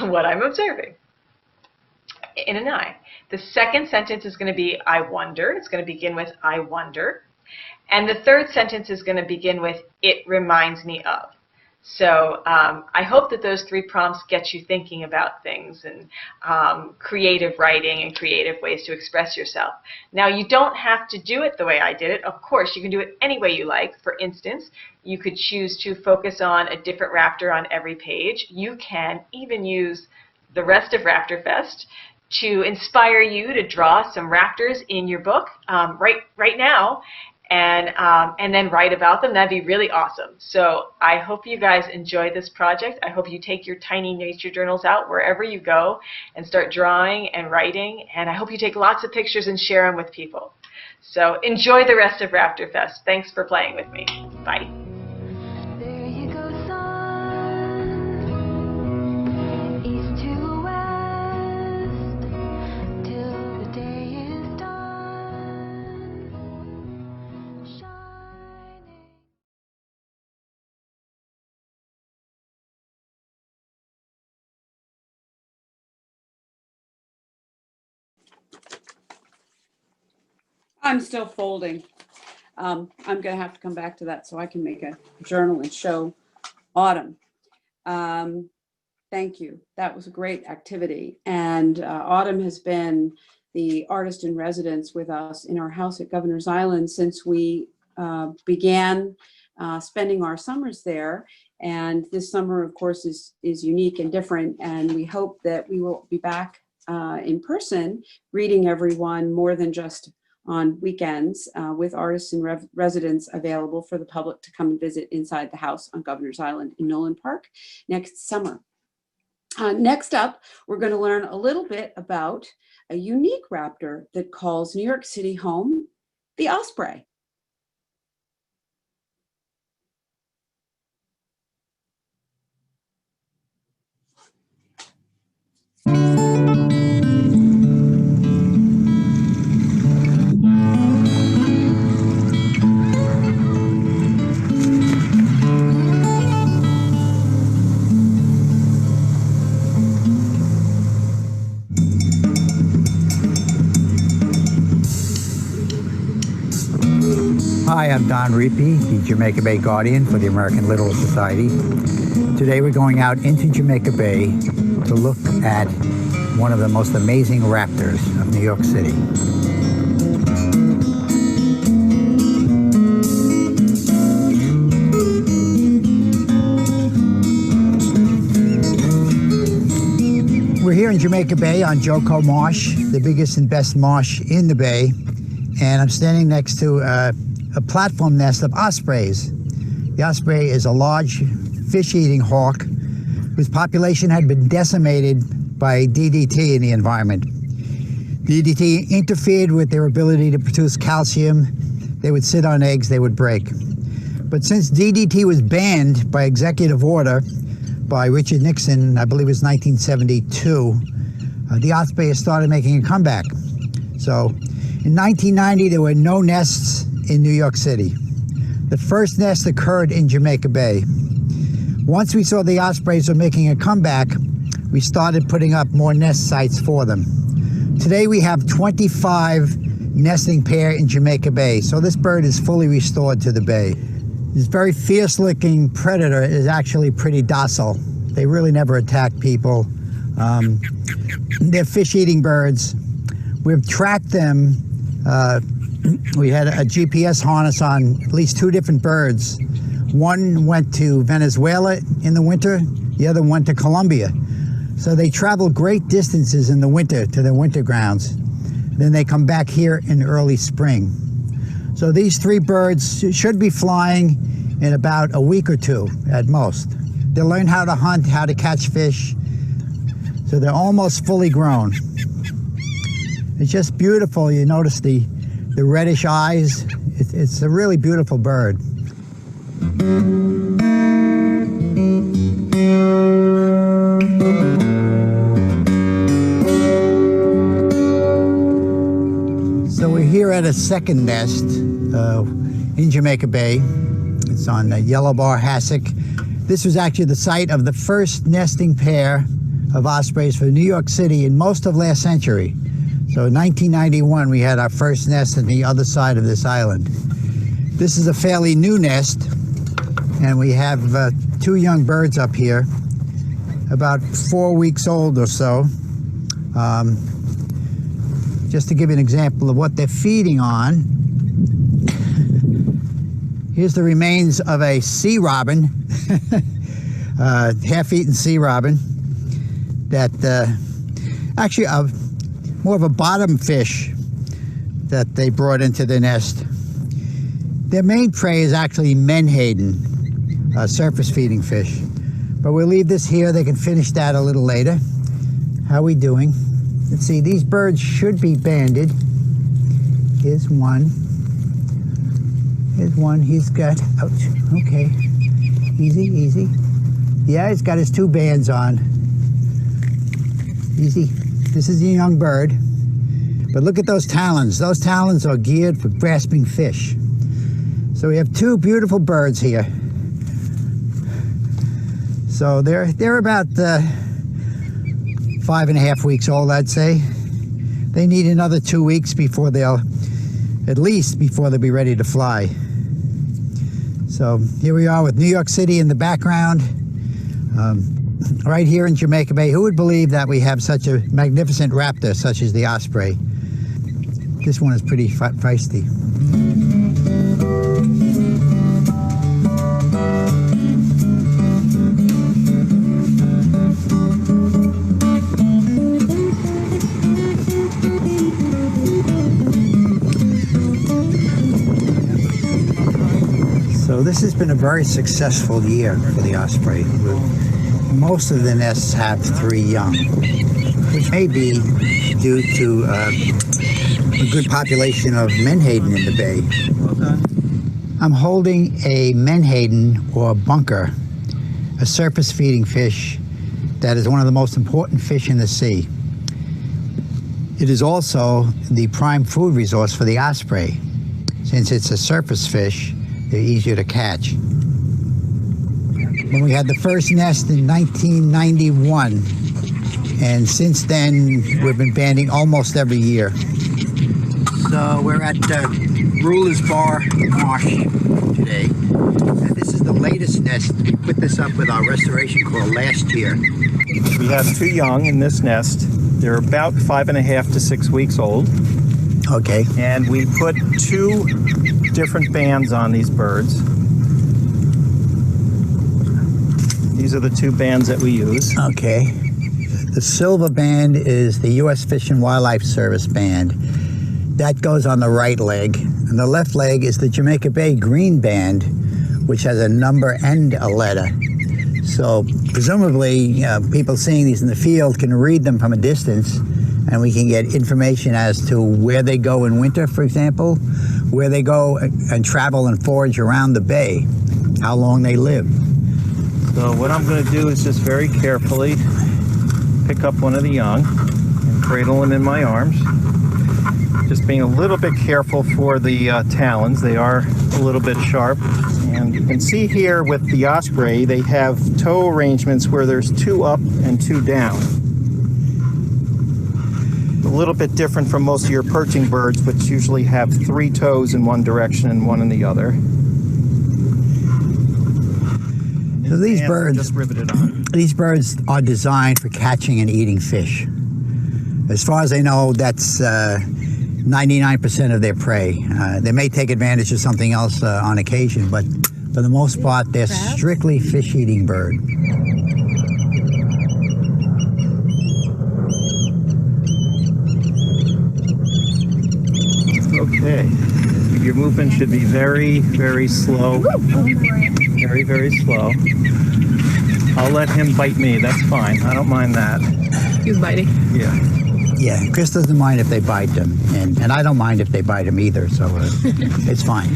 [SPEAKER 8] what I'm observing in an eye. The second sentence is going to be, I wonder. It's going to begin with, I wonder. And the third sentence is going to begin with, it reminds me of. So I hope that those 3 prompts get you thinking about things and creative writing and creative ways to express yourself. Now, you don't have to do it the way I did it. Of course, you can do it any way you like. For instance, you could choose to focus on a different raptor on every page. You can even use the rest of Raptor Fest to inspire you to draw some raptors in your book right now. And then write about them. That'd be really awesome. So I hope you guys enjoy this project. I hope you take your tiny nature journals out wherever you go and start drawing and writing. And I hope you take lots of pictures and share them with people. So enjoy the rest of Raptor Fest. Thanks for playing with me. Bye.
[SPEAKER 9] There you go, sun, east to west, till the day is done, shining.
[SPEAKER 1] I'm still folding. I'm going to have to come back to that so I can make a journal and show Autumn. Thank you. That was a great activity. And Autumn has been the artist in residence with us in our house at Governor's Island since we began spending our summers there. And this summer, of course, is unique and different. And we hope that we will be back in person, greeting everyone more than just on weekends, with artists in residence available for the public to come and visit inside the house on Governor's Island in Nolan Park next summer. Next up, we're going to learn a little bit about a unique raptor that calls New York City home, the osprey.
[SPEAKER 2] Hi, I'm Don Riepe, the Jamaica Bay Guardian for the American Littoral Society. Today we're going out into Jamaica Bay to look at one of the most amazing raptors of New York City. We're here in Jamaica Bay on Joko Marsh, the biggest and best marsh in the bay, and I'm standing next to a platform nest of ospreys. The osprey is a large fish-eating hawk whose population had been decimated by DDT in the environment. DDT interfered with their ability to produce calcium. They would sit on eggs, they would break. But since DDT was banned by executive order by Richard Nixon, I believe it was 1972, the osprey has started making a comeback. So in 1990, there were no nests in New York City. The first nest occurred in Jamaica Bay. Once we saw the ospreys were making a comeback, we started putting up more nest sites for them. Today we have 25 nesting pair in Jamaica Bay, so this bird is fully restored to the bay. This very fierce-looking predator is actually pretty docile. They really never attack people. They're fish-eating birds. We've tracked them. We had a GPS harness on at least 2 different birds. One went to Venezuela in the winter, the other went to Colombia. So they travel great distances in the winter to their winter grounds. Then they come back here in early spring. So these 3 birds should be flying in about a week or 2 at most. They'll learn how to hunt, how to catch fish. So they're almost fully grown. It's just beautiful. You notice the reddish eyes. It's a really beautiful bird. So we're here at a second nest in Jamaica Bay. It's on Yellow Bar Hassock. This was actually the site of the first nesting pair of ospreys for New York City in most of last century. So in 1991, we had our first nest on the other side of this island. This is a fairly new nest, and we have 2 young birds up here, about 4 weeks old or so. Just to give you an example of what they're feeding on, here's the remains of a sea robin, half-eaten sea robin, that actually more of a bottom fish that they brought into the nest. Their main prey is actually menhaden, surface-feeding fish. But we'll leave this here. They can finish that a little later. How are we doing? Let's see, these birds should be banded. Here's one. Here's one. He's got, ouch, okay. Easy, easy. Yeah, he's got his 2 bands on. Easy. This is a young bird. But look at those talons. Those talons are geared for grasping fish. So we have 2 beautiful birds here. So they're about 5.5 weeks old, I'd say. They need another 2 weeks before they'll be ready to fly. So here we are with New York City in the background, right here in Jamaica Bay. Who would believe that we have such a magnificent raptor such as the osprey? This one is pretty feisty. So this has been a very successful year for the osprey. Most of the nests have 3 young, which may be due to a good population of menhaden in the bay. I'm holding a menhaden, or bunker, a surface-feeding fish that is one of the most important fish in the sea. It is also the prime food resource for the osprey. Since it's a surface fish, they're easier to catch. When we had the first nest in 1991, and since then we've been banding almost every year. So we're at Ruler's Bar Marsh today. And this is the latest nest. We put this up with our restoration call last year.
[SPEAKER 10] We have 2 young in this nest. They're about 5.5 to 6 weeks old.
[SPEAKER 2] Okay.
[SPEAKER 10] And we put 2 different bands on these birds. These are the 2 bands that we use.
[SPEAKER 2] Okay. The silver band is the U.S. Fish and Wildlife Service band. That goes on the right leg. And the left leg is the Jamaica Bay green band, which has a number and a letter. So presumably people seeing these in the field can read them from a distance, and we can get information as to where they go in winter, for example, where they go and travel and forage around the bay, how long they live.
[SPEAKER 10] So what I'm going to do is just very carefully pick up one of the young and cradle him in my arms. Just being a little bit careful for the talons. They are a little bit sharp. And you can see here with the osprey, they have toe arrangements where there's 2 up and 2 down. A little bit different from most of your perching birds, which usually have 3 toes in one direction and 1 in the other.
[SPEAKER 2] So these birds,
[SPEAKER 10] just riveted on.
[SPEAKER 2] These birds are designed for catching and eating fish. As far as I know, that's 99% of their prey. They may take advantage of something else on occasion, but for the most part, they're strictly fish-eating bird.
[SPEAKER 10] Okay. Your movement should be very, very slow. Very, very slow. I'll let him bite me. That's fine. I don't mind that.
[SPEAKER 7] He's biting.
[SPEAKER 10] Yeah.
[SPEAKER 2] Yeah, Chris doesn't mind if they bite him, and I don't mind if they bite him either, so it's fine.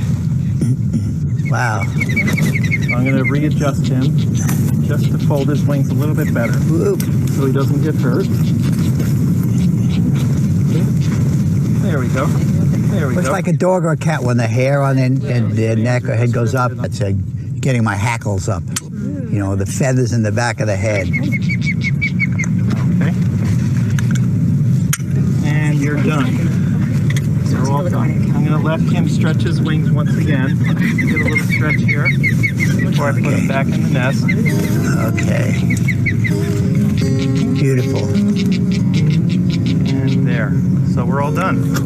[SPEAKER 2] Wow.
[SPEAKER 10] I'm going to readjust him just to fold his wings a little bit better so he doesn't get hurt. There we go. There we
[SPEAKER 2] Looks
[SPEAKER 10] go.
[SPEAKER 2] like a dog or a cat when the hair on their neck or head goes up. That's getting my hackles up. You know, the feathers in the back of the head.
[SPEAKER 10] Okay. And you're done. So we're all done. I'm going to let him stretch his wings once again. Get a little stretch here before I put him back in the nest.
[SPEAKER 2] Okay. Beautiful.
[SPEAKER 10] And there. So we're all done.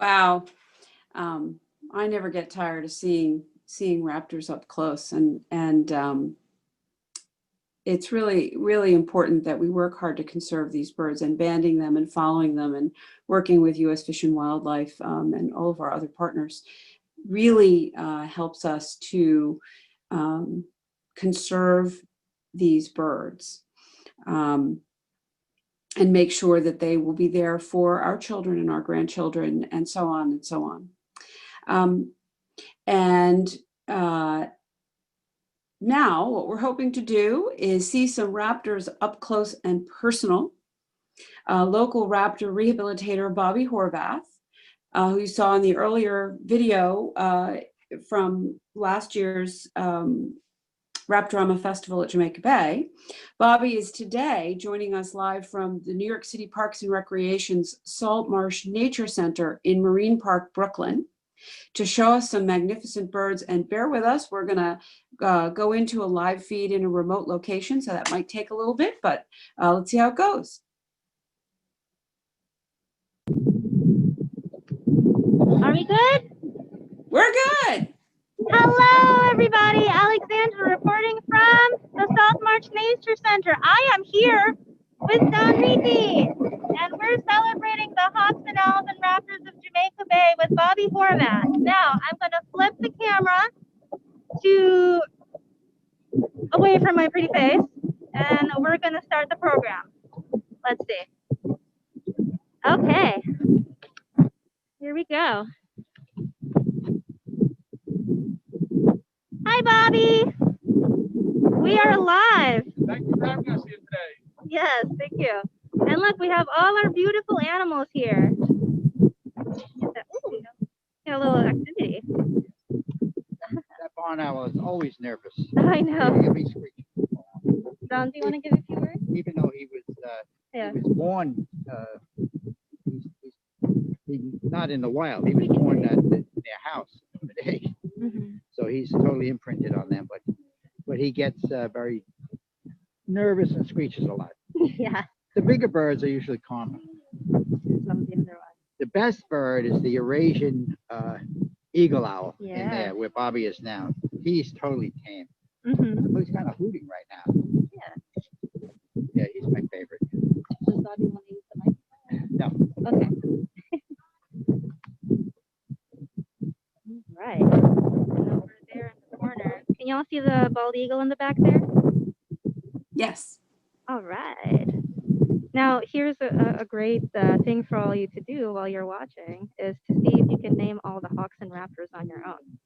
[SPEAKER 1] Wow. I never get tired of seeing raptors up close, and it's really, really important that we work hard to conserve these birds, and banding them and following them and working with U.S. Fish and Wildlife and all of our other partners really helps us to conserve these birds. And make sure that they will be there for our children and our grandchildren, and so on and so on. Now what we're hoping to do is see some raptors up close and personal. Local raptor rehabilitator Bobby Horvath, who you saw in the earlier video from last year's Raptorama Festival at Jamaica Bay. Bobby is today joining us live from the New York City Parks and Recreation's Salt Marsh Nature Center in Marine Park, Brooklyn, to show us some magnificent birds. And bear with us, we're gonna go into a live feed in a remote location, so that might take a little bit, but let's see how it goes.
[SPEAKER 11] Are we good?
[SPEAKER 1] We're good.
[SPEAKER 11] Hello, everybody. Alexandra reporting from the Salt Marsh Nature Center. I am here with Don Riepe, and we're celebrating the hawks and owls and raptors of Jamaica Bay with Bobby Horvath. Now, I'm going to flip the camera to away from my pretty face, and we're going to start the program. Let's see. Okay, here we go. Hi, Bobby. We are live.
[SPEAKER 3] Thank you for having us here today.
[SPEAKER 11] Yes, thank you. And look, we have all our beautiful animals here. Ooh, got a little activity.
[SPEAKER 12] That barn owl is always nervous.
[SPEAKER 11] I know.
[SPEAKER 12] Every screech.
[SPEAKER 11] Don, do you want to give a few words?
[SPEAKER 12] Even though he was born, he's not in the wild. He was born in their house today. So he's totally imprinted on them. But he gets very nervous and screeches a lot.
[SPEAKER 11] Yeah.
[SPEAKER 12] The bigger birds are usually calmer. The best bird is the Eurasian eagle owl in there where Bobby is now. He's totally tame. He's kind of hooting right now.
[SPEAKER 11] Yeah.
[SPEAKER 12] Yeah, he's my favorite.
[SPEAKER 11] Does Bobby want to use the mic?
[SPEAKER 12] No.
[SPEAKER 11] Okay. Right. And over there in the corner. Can y'all see the bald eagle in the back there?
[SPEAKER 1] Yes.
[SPEAKER 11] All right. Now, here's a great thing for all you to do while you're watching is to see if you can name all the hawks and raptors on your own.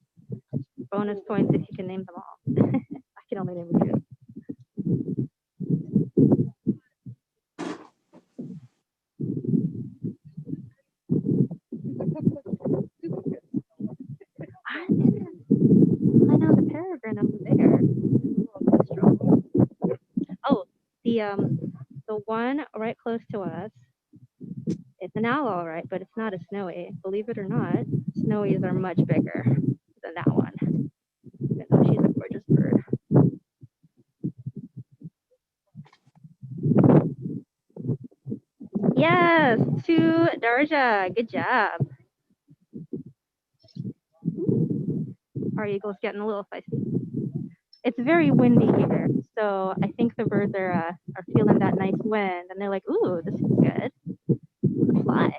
[SPEAKER 11] Bonus points if you can name them all. I can only name a few. I know the peregrine over there. Oh, the one right close to us. It's an owl, all right, but it's not a snowy. Believe it or not, snowies are much bigger than that one. Even though she's a gorgeous bird. Yes, to Darja. Good job. Our eagle's getting a little feisty. It's very windy here, so I think the birds are feeling that nice wind, and they're like, "Ooh, this is good. Let's fly."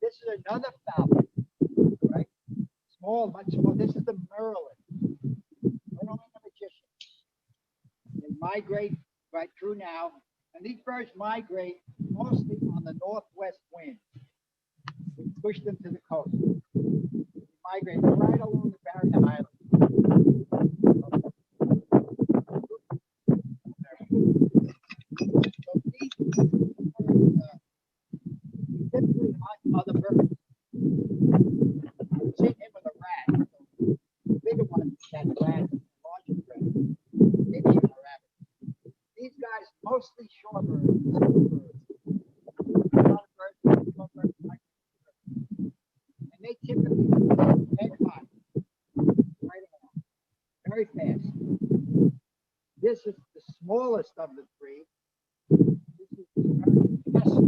[SPEAKER 12] This is another falcon, right? Small, much small. This is the Merlin. Merlin the magician. They migrate right through now, and these birds migrate mostly on the northwest wind. We push them to the coast. They migrate right along the Barrier Island. So these typically hunt other birds. Same thing with a rat. So the bigger ones catch rats, larger rats, maybe even a rabbit. These guys mostly shorebirds. And they typically head high, right along, very fast. This is the smallest of the three. This is the American kestrel.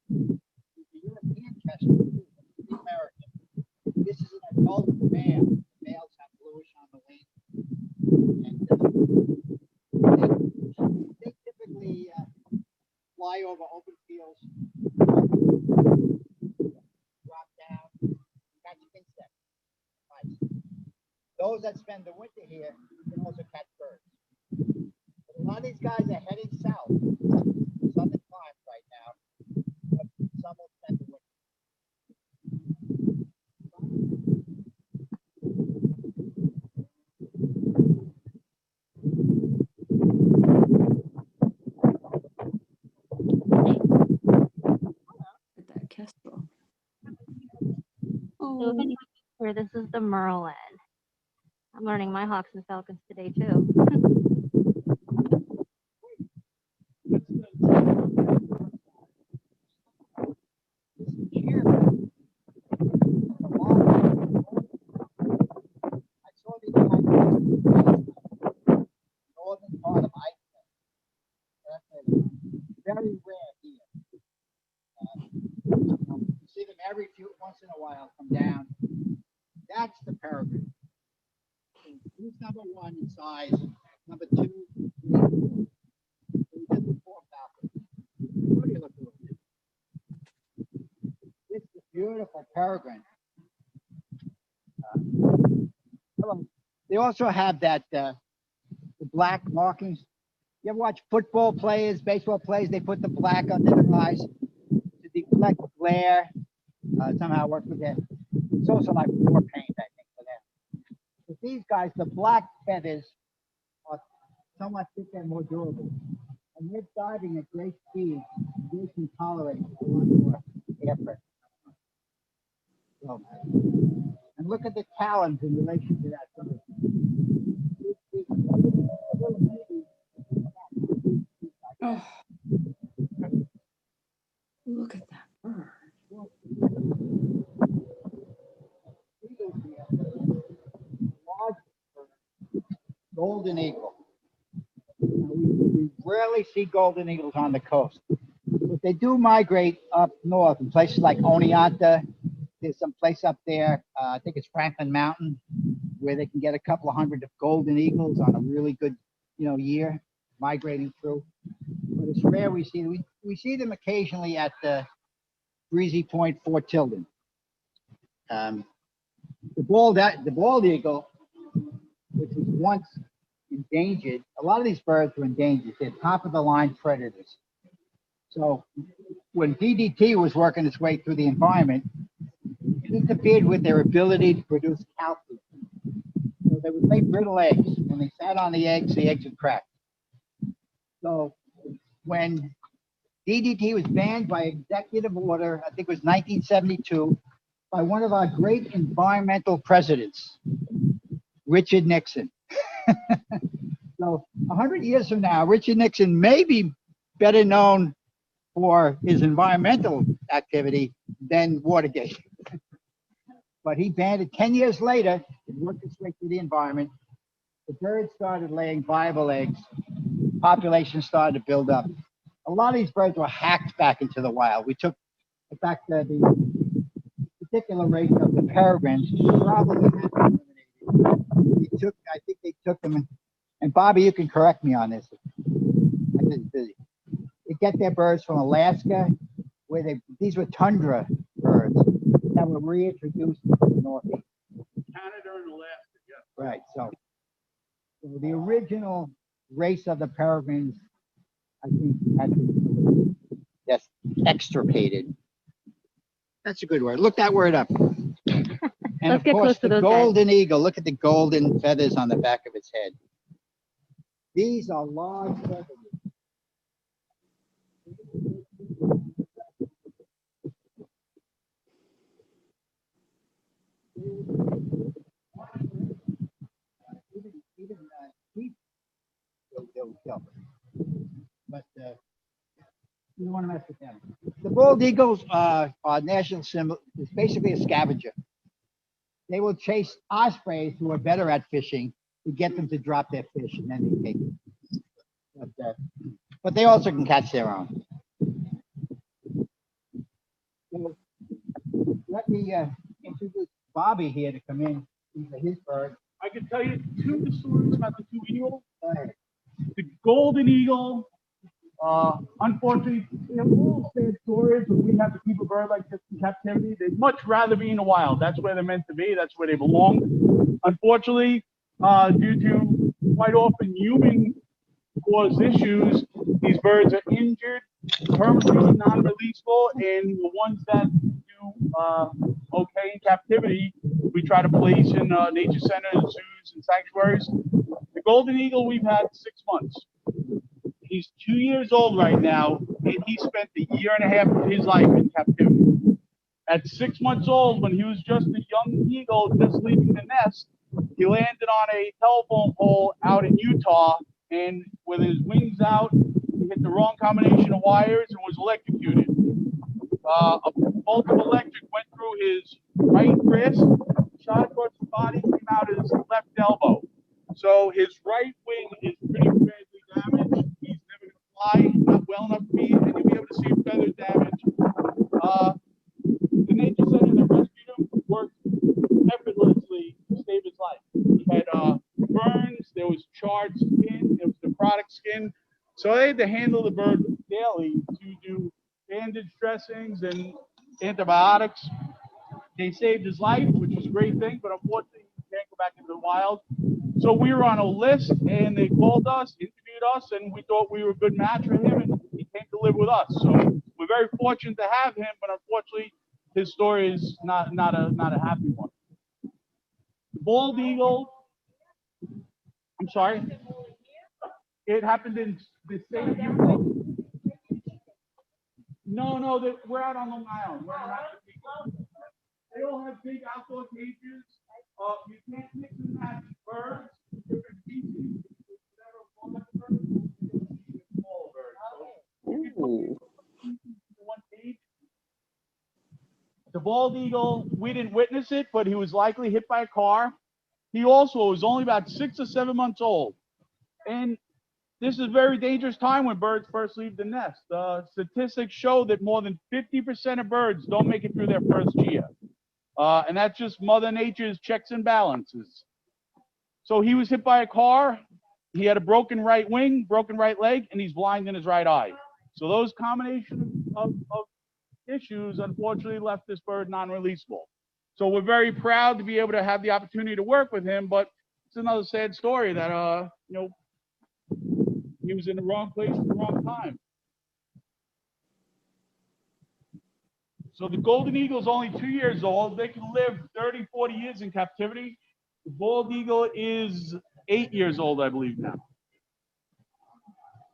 [SPEAKER 12] The European kestrel, the American. This is an adult male. The males have bluish on the wing. And they typically fly over open fields, drop down, catch insects. Mice. Those that spend the winter here can also catch birds. But a lot of these guys are heading south, southern climes right
[SPEAKER 11] So if anyone's here, this is the Merlin. I'm learning my hawks and falcons today too.
[SPEAKER 12] I saw the northern part of Iceland. That's very rare here. You see them every once in a while come down. That's the peregrine. He's number one in size. Number two, three, four. So we got the four falcons. What do you look at? This is a beautiful peregrine. Hello. They also have that the black markings. You ever watch football players, baseball players? They put the black under their eyes to deflect glare. Somehow work with that. It's also like war paint, I think, for them. But these guys, the black feathers are somewhat thicker and more durable. And they're diving at great speed. They can tolerate a lot more air pressure. So, and look at the talons in relation to that.
[SPEAKER 1] Oh, look at that bird.
[SPEAKER 12] Golden eagle. We rarely see golden eagles on the coast, but they do migrate up north in places like Oneonta. There's some place up there, I think it's Franklin Mountain, where they can get a couple of hundred of golden eagles on a really good, year migrating through. But it's rare we see them occasionally at Breezy Point, Fort Tilden. The bald eagle, which was once endangered. A lot of these birds were endangered. They're top of the line predators. So when DDT was working its way through the environment, it interfered with their ability to produce calcium. So they would lay brittle eggs. When they sat on the eggs would crack. So when DDT was banned by executive order, I think it was 1972, by one of our great environmental presidents, Richard Nixon. So 100 years from now, Richard Nixon may be better known for his environmental activity than Watergate. But he banned it 10 years later. It worked its way through the environment. The birds started laying viable eggs. Population started to build up. A lot of these birds were hacked back into the wild. We took, in fact, the particular race of the peregrines probably I think they took them, and Bobby, you can correct me on this. They get their birds from Alaska, where these were tundra birds that were reintroduced to the Northeast.
[SPEAKER 3] Canada and Alaska, yeah.
[SPEAKER 12] Right, so the original race of the peregrines, I think, had been extirpated. That's a good word. Look that word up. And
[SPEAKER 11] Let's
[SPEAKER 12] of
[SPEAKER 11] get
[SPEAKER 12] course,
[SPEAKER 11] close to
[SPEAKER 12] the
[SPEAKER 11] those
[SPEAKER 12] golden eagle. Look at the golden feathers on the back of its head. These are large feathers. Even sheep, they'll kill. But you don't want to mess with them. The bald eagles are national symbol. It's basically a scavenger. They will chase ospreys who are better at fishing to get them to drop their fish, and then they take it. But they also can catch their own. So let me introduce Bobby here to come in. These are his birds.
[SPEAKER 3] I can tell you two of the stories about the two eagles. The golden eagle, unfortunately, they're all sad stories. When we have to keep a bird like this in captivity, they'd much rather be in the wild. That's where they're meant to be. That's where they belong. Unfortunately, due to quite often human-caused issues, these birds are injured, permanently non-releasable, and the ones that do okay in captivity, we try to place in nature centers, zoos, and sanctuaries. The golden eagle we've had 6 months. He's 2 years old right now, and he spent a year and a half of his life in captivity. At 6 months old, when he was just a young eagle just leaving the nest, he landed on a telephone pole out in Utah, and with his wings out, he hit the wrong combination of wires and was electrocuted. A bolt of electric went through his right wrist, shot across his body, came out his left elbow. So his right wing is pretty badly damaged. He's never going to fly, not well enough to be, and you'll be able to see feather damage. The nature center that rescued him worked effortlessly to save his life. He had burns, there was charred skin, there was necrotic skin. So they had to handle the bird daily to do bandage dressings and antibiotics. They saved his life, which was a great thing, but unfortunately he can't go back into the wild. So we were on a list, and they called us, interviewed us, and we thought we were a good match for him, and he came to live with us. So we're very fortunate to have him, but unfortunately his story is not a happy one. The bald eagle, I'm sorry, it happened in the state of Utah. No, we're out on Long Island. We're not they all have big outdoor cages. You can't mix and match birds, different species, small birds. One cage. The bald eagle, we didn't witness it, but he was likely hit by a car. He also was only about 6 or 7 months old. And this is a very dangerous time when birds first leave the nest. Statistics show that more than 50% of birds don't make it through their first year. And that's just Mother Nature's checks and balances. So he was hit by a car. He had a broken right wing, broken right leg, and he's blind in his right eye. So those combination of issues unfortunately left this bird non-releasable. So we're very proud to be able to have the opportunity to work with him, but it's another sad story that he was in the wrong place at the wrong time. So the golden eagle is only 2 years old. They can live 30, 40 years in captivity. The bald eagle is 8 years old, I believe now.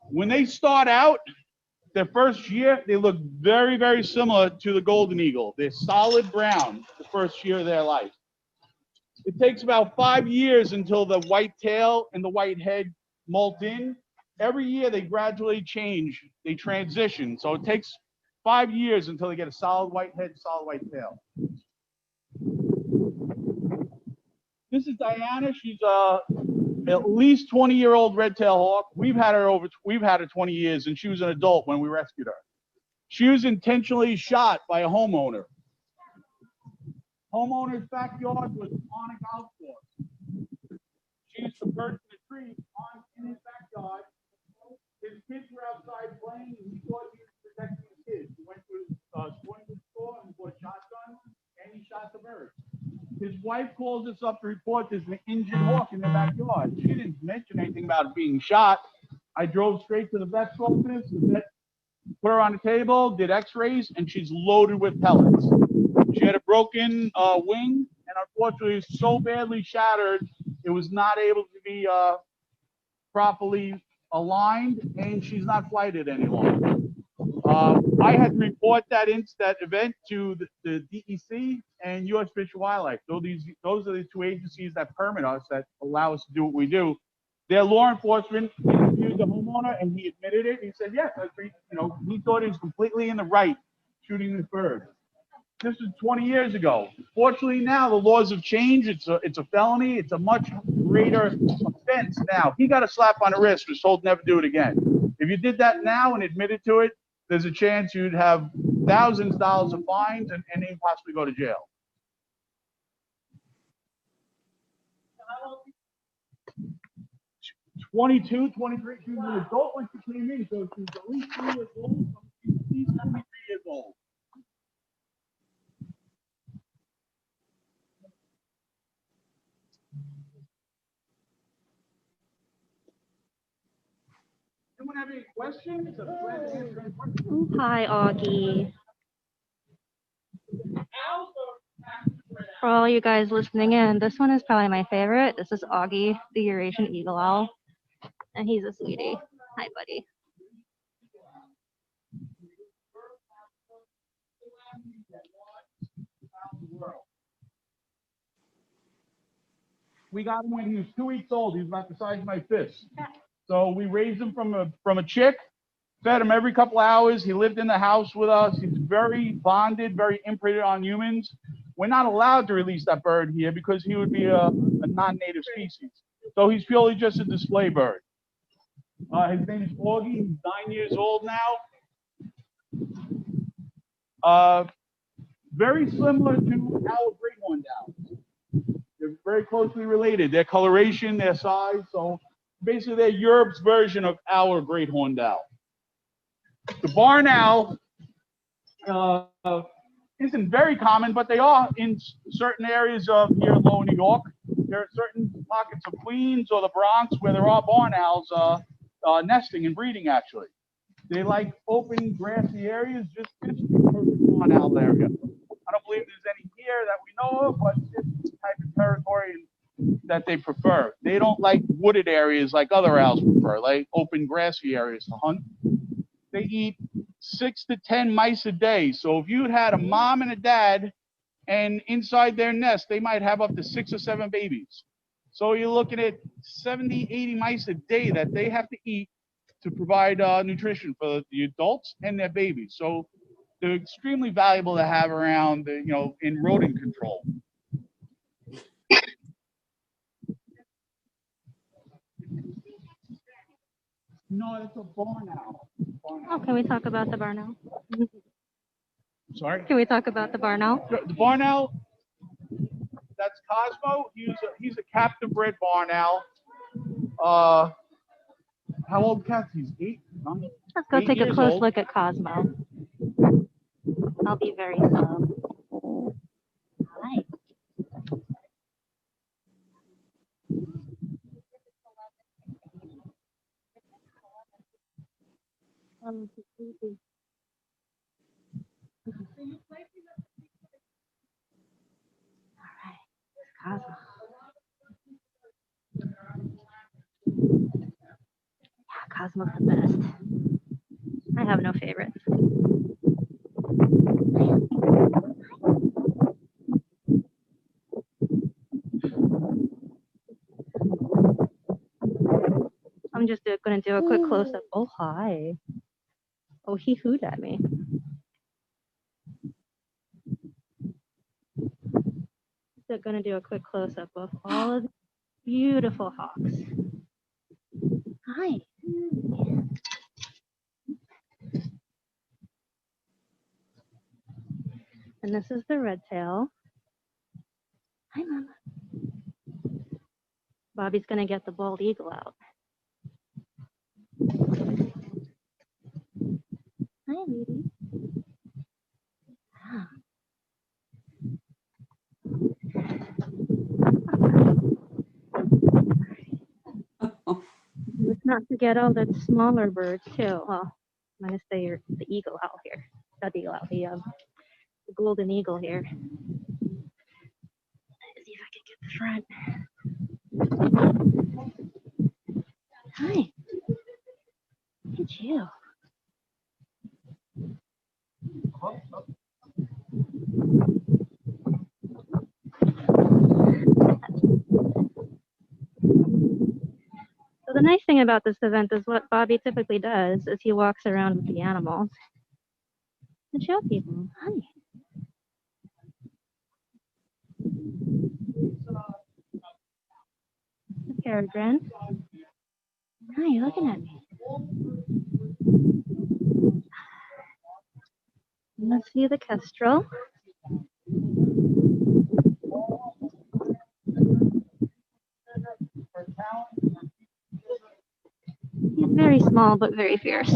[SPEAKER 3] When they start out, their first year, they look very, very similar to the golden eagle. They're solid brown the first year of their life. It takes about 5 years until the white tail and the white head molt in. Every year they gradually change, they transition. So it takes 5 years until they get a solid white head, solid white tail. This is Diana. She's at least 20-year-old red-tailed hawk. We've had her 20 years, and she was an adult when we rescued her. She was intentionally shot by a homeowner. Homeowner's backyard was on a golf course. She used to perch in a tree in his backyard. His kids were outside playing, and he thought he was protecting the kids. He went to his sporting goods store and bought a shotgun, and he shot the bird. His wife calls us up to report there's an injured hawk in the backyard. She didn't mention anything about it being shot. I drove straight to the vet's office. The vet put her on the table, did x-rays, and she's loaded with pellets. She had a broken wing, and unfortunately, it was so badly shattered, it was not able to be properly aligned, and she's not flighted any longer. I had to report that event to the DEC and U.S. Fish and Wildlife. Those are the two agencies that permit us, that allow us to do what we do. Their law enforcement interviewed the homeowner, and he admitted it. He said, yes, he thought he was completely in the right shooting the bird. This was 20 years ago. Fortunately, now the laws have changed. It's a felony. It's a much greater offense now. He got a slap on the wrist, was told never do it again. If you did that now and admitted to it, there's a chance you'd have thousands of dollars of fines and even possibly go to jail. How old? 22, 23. She was an adult when she came in, so she's at least 3 years old. She's at least 23 years old. Anyone have any questions?
[SPEAKER 11] Hi, Augie. For all you guys listening in, this one is probably my favorite. This is Augie, the Eurasian eagle owl, and he's a sweetie. Hi, buddy.
[SPEAKER 3] around the world. We got him when he was 2 weeks old. He was about the size of my fist. So we raised him from a chick, fed him every couple hours. He lived in the house with us. He's very bonded, very imprinted on humans. We're not allowed to release that bird here because he would be a non-native species. So he's purely just a display bird. His name is Augie. He's 9 years old now. Very similar to our great horned owls. They're very closely related. Their coloration, their size. So basically, they're Europe's version of our great horned owl. The barn owl isn't very common, but they are in certain areas of here, Lower New York. There are certain pockets of Queens or the Bronx where there are barn owls nesting and breeding, actually. They like open, grassy areas, just the perfect barn owl area. I don't believe there's any here that we know of, but it's the type of territory that they prefer. They don't like wooded areas like other owls prefer, like open, grassy areas to hunt. They eat 6 to 10 mice a day. So if you had a mom and a dad, and inside their nest, they might have up to 6 or 7 babies. So you're looking at 70, 80 mice a day that they have to eat to provide nutrition for the adults and their babies. So they're extremely valuable to have around, in rodent control. No, it's a barn owl.
[SPEAKER 11] Oh, can we talk about the barn owl?
[SPEAKER 3] Sorry?
[SPEAKER 11] Can we talk about the barn owl?
[SPEAKER 3] The barn owl, that's Cosmo. He's a captive bred barn owl. How old cat? He's 8, 9?
[SPEAKER 11] Let's go take a close look at Cosmo. I'll be very slow. Hi. He's sleepy. All right, Cosmo. Yeah, Cosmo's the best. I have no favorites. I'm just going to do a quick close-up. Oh, hi. Oh, he hooted at me. Just going to do a quick close-up of all of the beautiful hawks. Hi. And this is the red tail. Hi, Mama. Bobby's going to get the bald eagle out. Hi, Lady. Ah. Let's not forget all the smaller birds, too. Well, I'm going to say the eagle owl here. Not the eagle owl, the golden eagle here. Let's see if I can get the front. Hi. Look at you. So the nice thing about this event is what Bobby typically does is he walks around with the animals and show people. Hi. The peregrine. Hi, you're looking at me. And let's see the kestrel. He's very small but very fierce.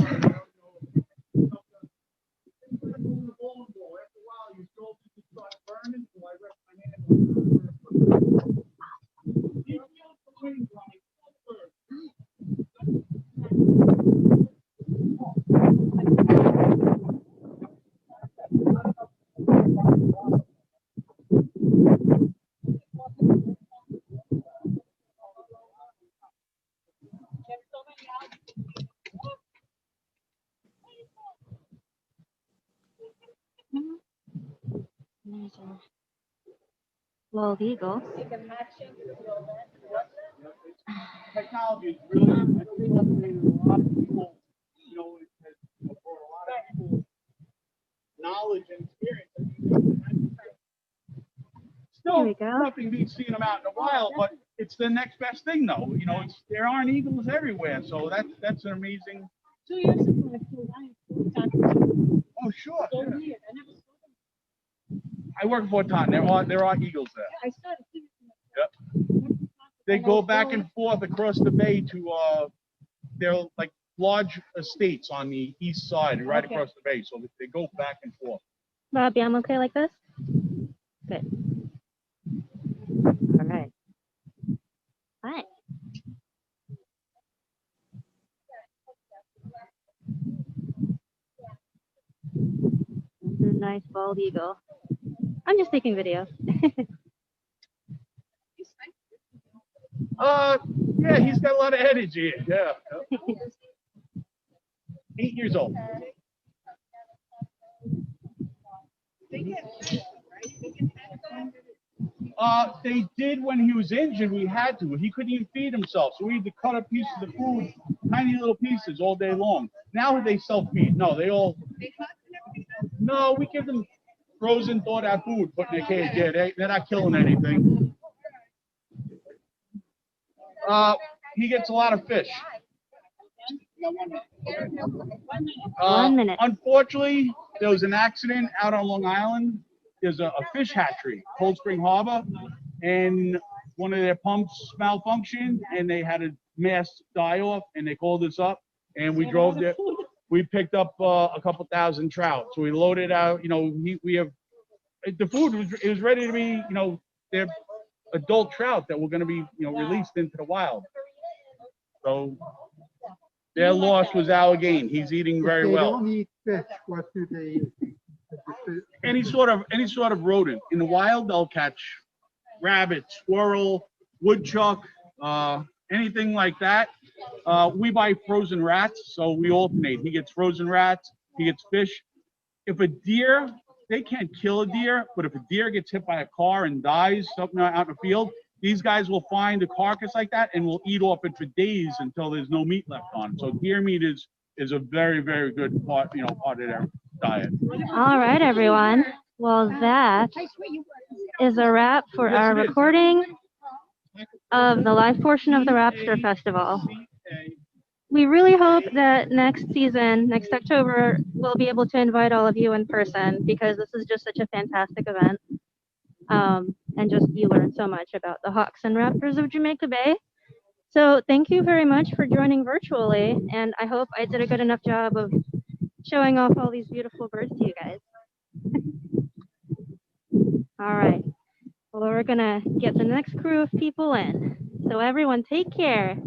[SPEAKER 11] bald eagle.
[SPEAKER 3] Technology is really illuminated a lot of people, you know, it has brought a lot of people knowledge and experience. Still,
[SPEAKER 11] Here we go.
[SPEAKER 3] nothing beats seeing them out in the wild, but it's the next best thing, though. You know, there aren't eagles everywhere, so that's an amazing.
[SPEAKER 11] 2 years ago, I flew down.
[SPEAKER 3] Oh, sure. Yeah. I work for Taunton. There are eagles there.
[SPEAKER 11] I started seeing
[SPEAKER 3] Yep. They go back and forth across the bay to they're like large estates on the east side, right across the bay. So they go back and forth.
[SPEAKER 11] Bobby, I'm okay like this? Good. All right. Hi. This is a nice bald eagle. I'm just taking videos.
[SPEAKER 3] Yeah, he's got a lot of energy. Yeah. 8 years old. They did when he was injured. We had to. He couldn't even feed himself, so we had to cut up pieces of food, tiny little pieces, all day long. Now they self-feed. No, they all. No, we give them frozen, thawed-out food, put in their cage. Yeah, they're not killing anything. He gets a lot of fish.
[SPEAKER 11] 1 minute.
[SPEAKER 3] Unfortunately, there was an accident out on Long Island. There's a fish hatchery, Cold Spring Harbor, and one of their pumps malfunctioned, and they had a mass die-off, and they called us up, and we drove there. We picked up a couple thousand trout, so we loaded out. You know, we have the food was ready to be. You know, they're adult trout that were going to be released into the wild. So their loss was our gain. He's eating very well.
[SPEAKER 12] They don't eat fish. What do they eat?
[SPEAKER 3] Any sort of rodent. In the wild, they'll catch rabbit, squirrel, woodchuck, anything like that. We buy frozen rats, so we alternate. He gets frozen rats, he gets fish. If a deer, they can't kill a deer, but if a deer gets hit by a car and dies something out in the field, these guys will find a carcass like that and will eat off it for days until there's no meat left on it. So deer meat is a very, very good part, part of their diet.
[SPEAKER 11] All right, everyone. Well, that is a wrap for our recording of the live portion of the Raptor Festival. We really hope that next season, next October, we'll be able to invite all of you in person, because this is just such a fantastic event. And just you learn so much about the hawks and raptors of Jamaica Bay. So thank you very much for joining virtually, and I hope I did a good enough job of showing off all these beautiful birds to you guys. All right, well, we're gonna get the next crew of people in. So everyone take care.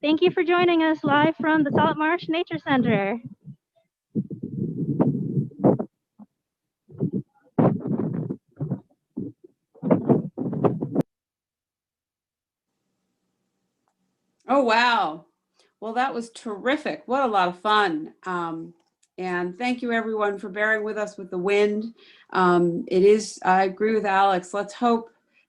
[SPEAKER 11] Thank you for joining us live from the Salt Marsh Nature Center.
[SPEAKER 1] Oh, wow. Well, that was terrific. What a lot of fun. And thank you everyone for bearing with us with the wind. I agree with Alex.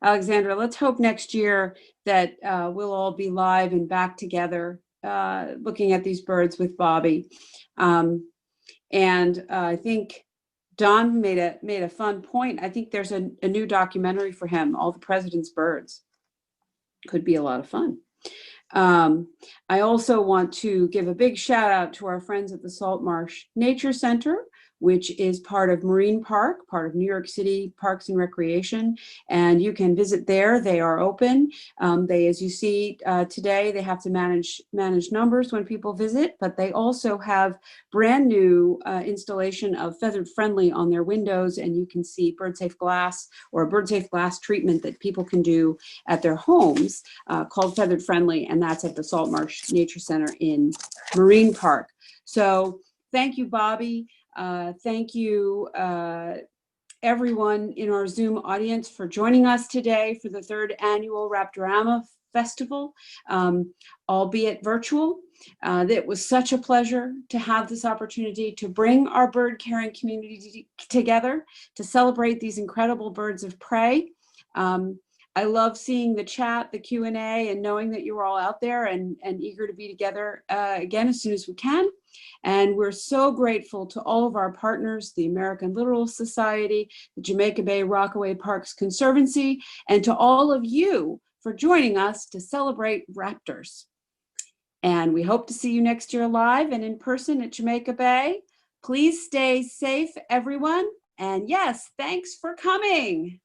[SPEAKER 1] Alexandra, let's hope next year that we'll all be live and back together looking at these birds with Bobby. And I think Don made a fun point. I think there's a new documentary for him, All the President's Birds. Could be a lot of fun. I also want to give a big shout out to our friends at the Salt Marsh Nature Center, which is part of Marine Park, part of New York City Parks and Recreation. And you can visit there. They are open. As you see today, they have to manage numbers when people visit, but they also have brand new installation of Feathered Friendly on their windows, and you can see bird safe glass or a bird safe glass treatment that people can do at their homes called Feathered Friendly, and that's at the Salt Marsh Nature Center in Marine Park. So thank you, Bobby. Thank you, everyone in our Zoom audience for joining us today for the 3rd Annual Raptorama Festival, albeit virtual. It was such a pleasure to have this opportunity to bring our bird caring community together to celebrate these incredible birds of prey. I love seeing the chat, the Q&A, and knowing that you're all out there and eager to be together again as soon as we can. And we're so grateful to all of our partners, the American Littoral Society, the Jamaica Bay-Rockaways Parks Conservancy, and to all of you for joining us to celebrate raptors. And we hope to see you next year live and in person at Jamaica Bay. Please stay safe, everyone. And yes, thanks for coming.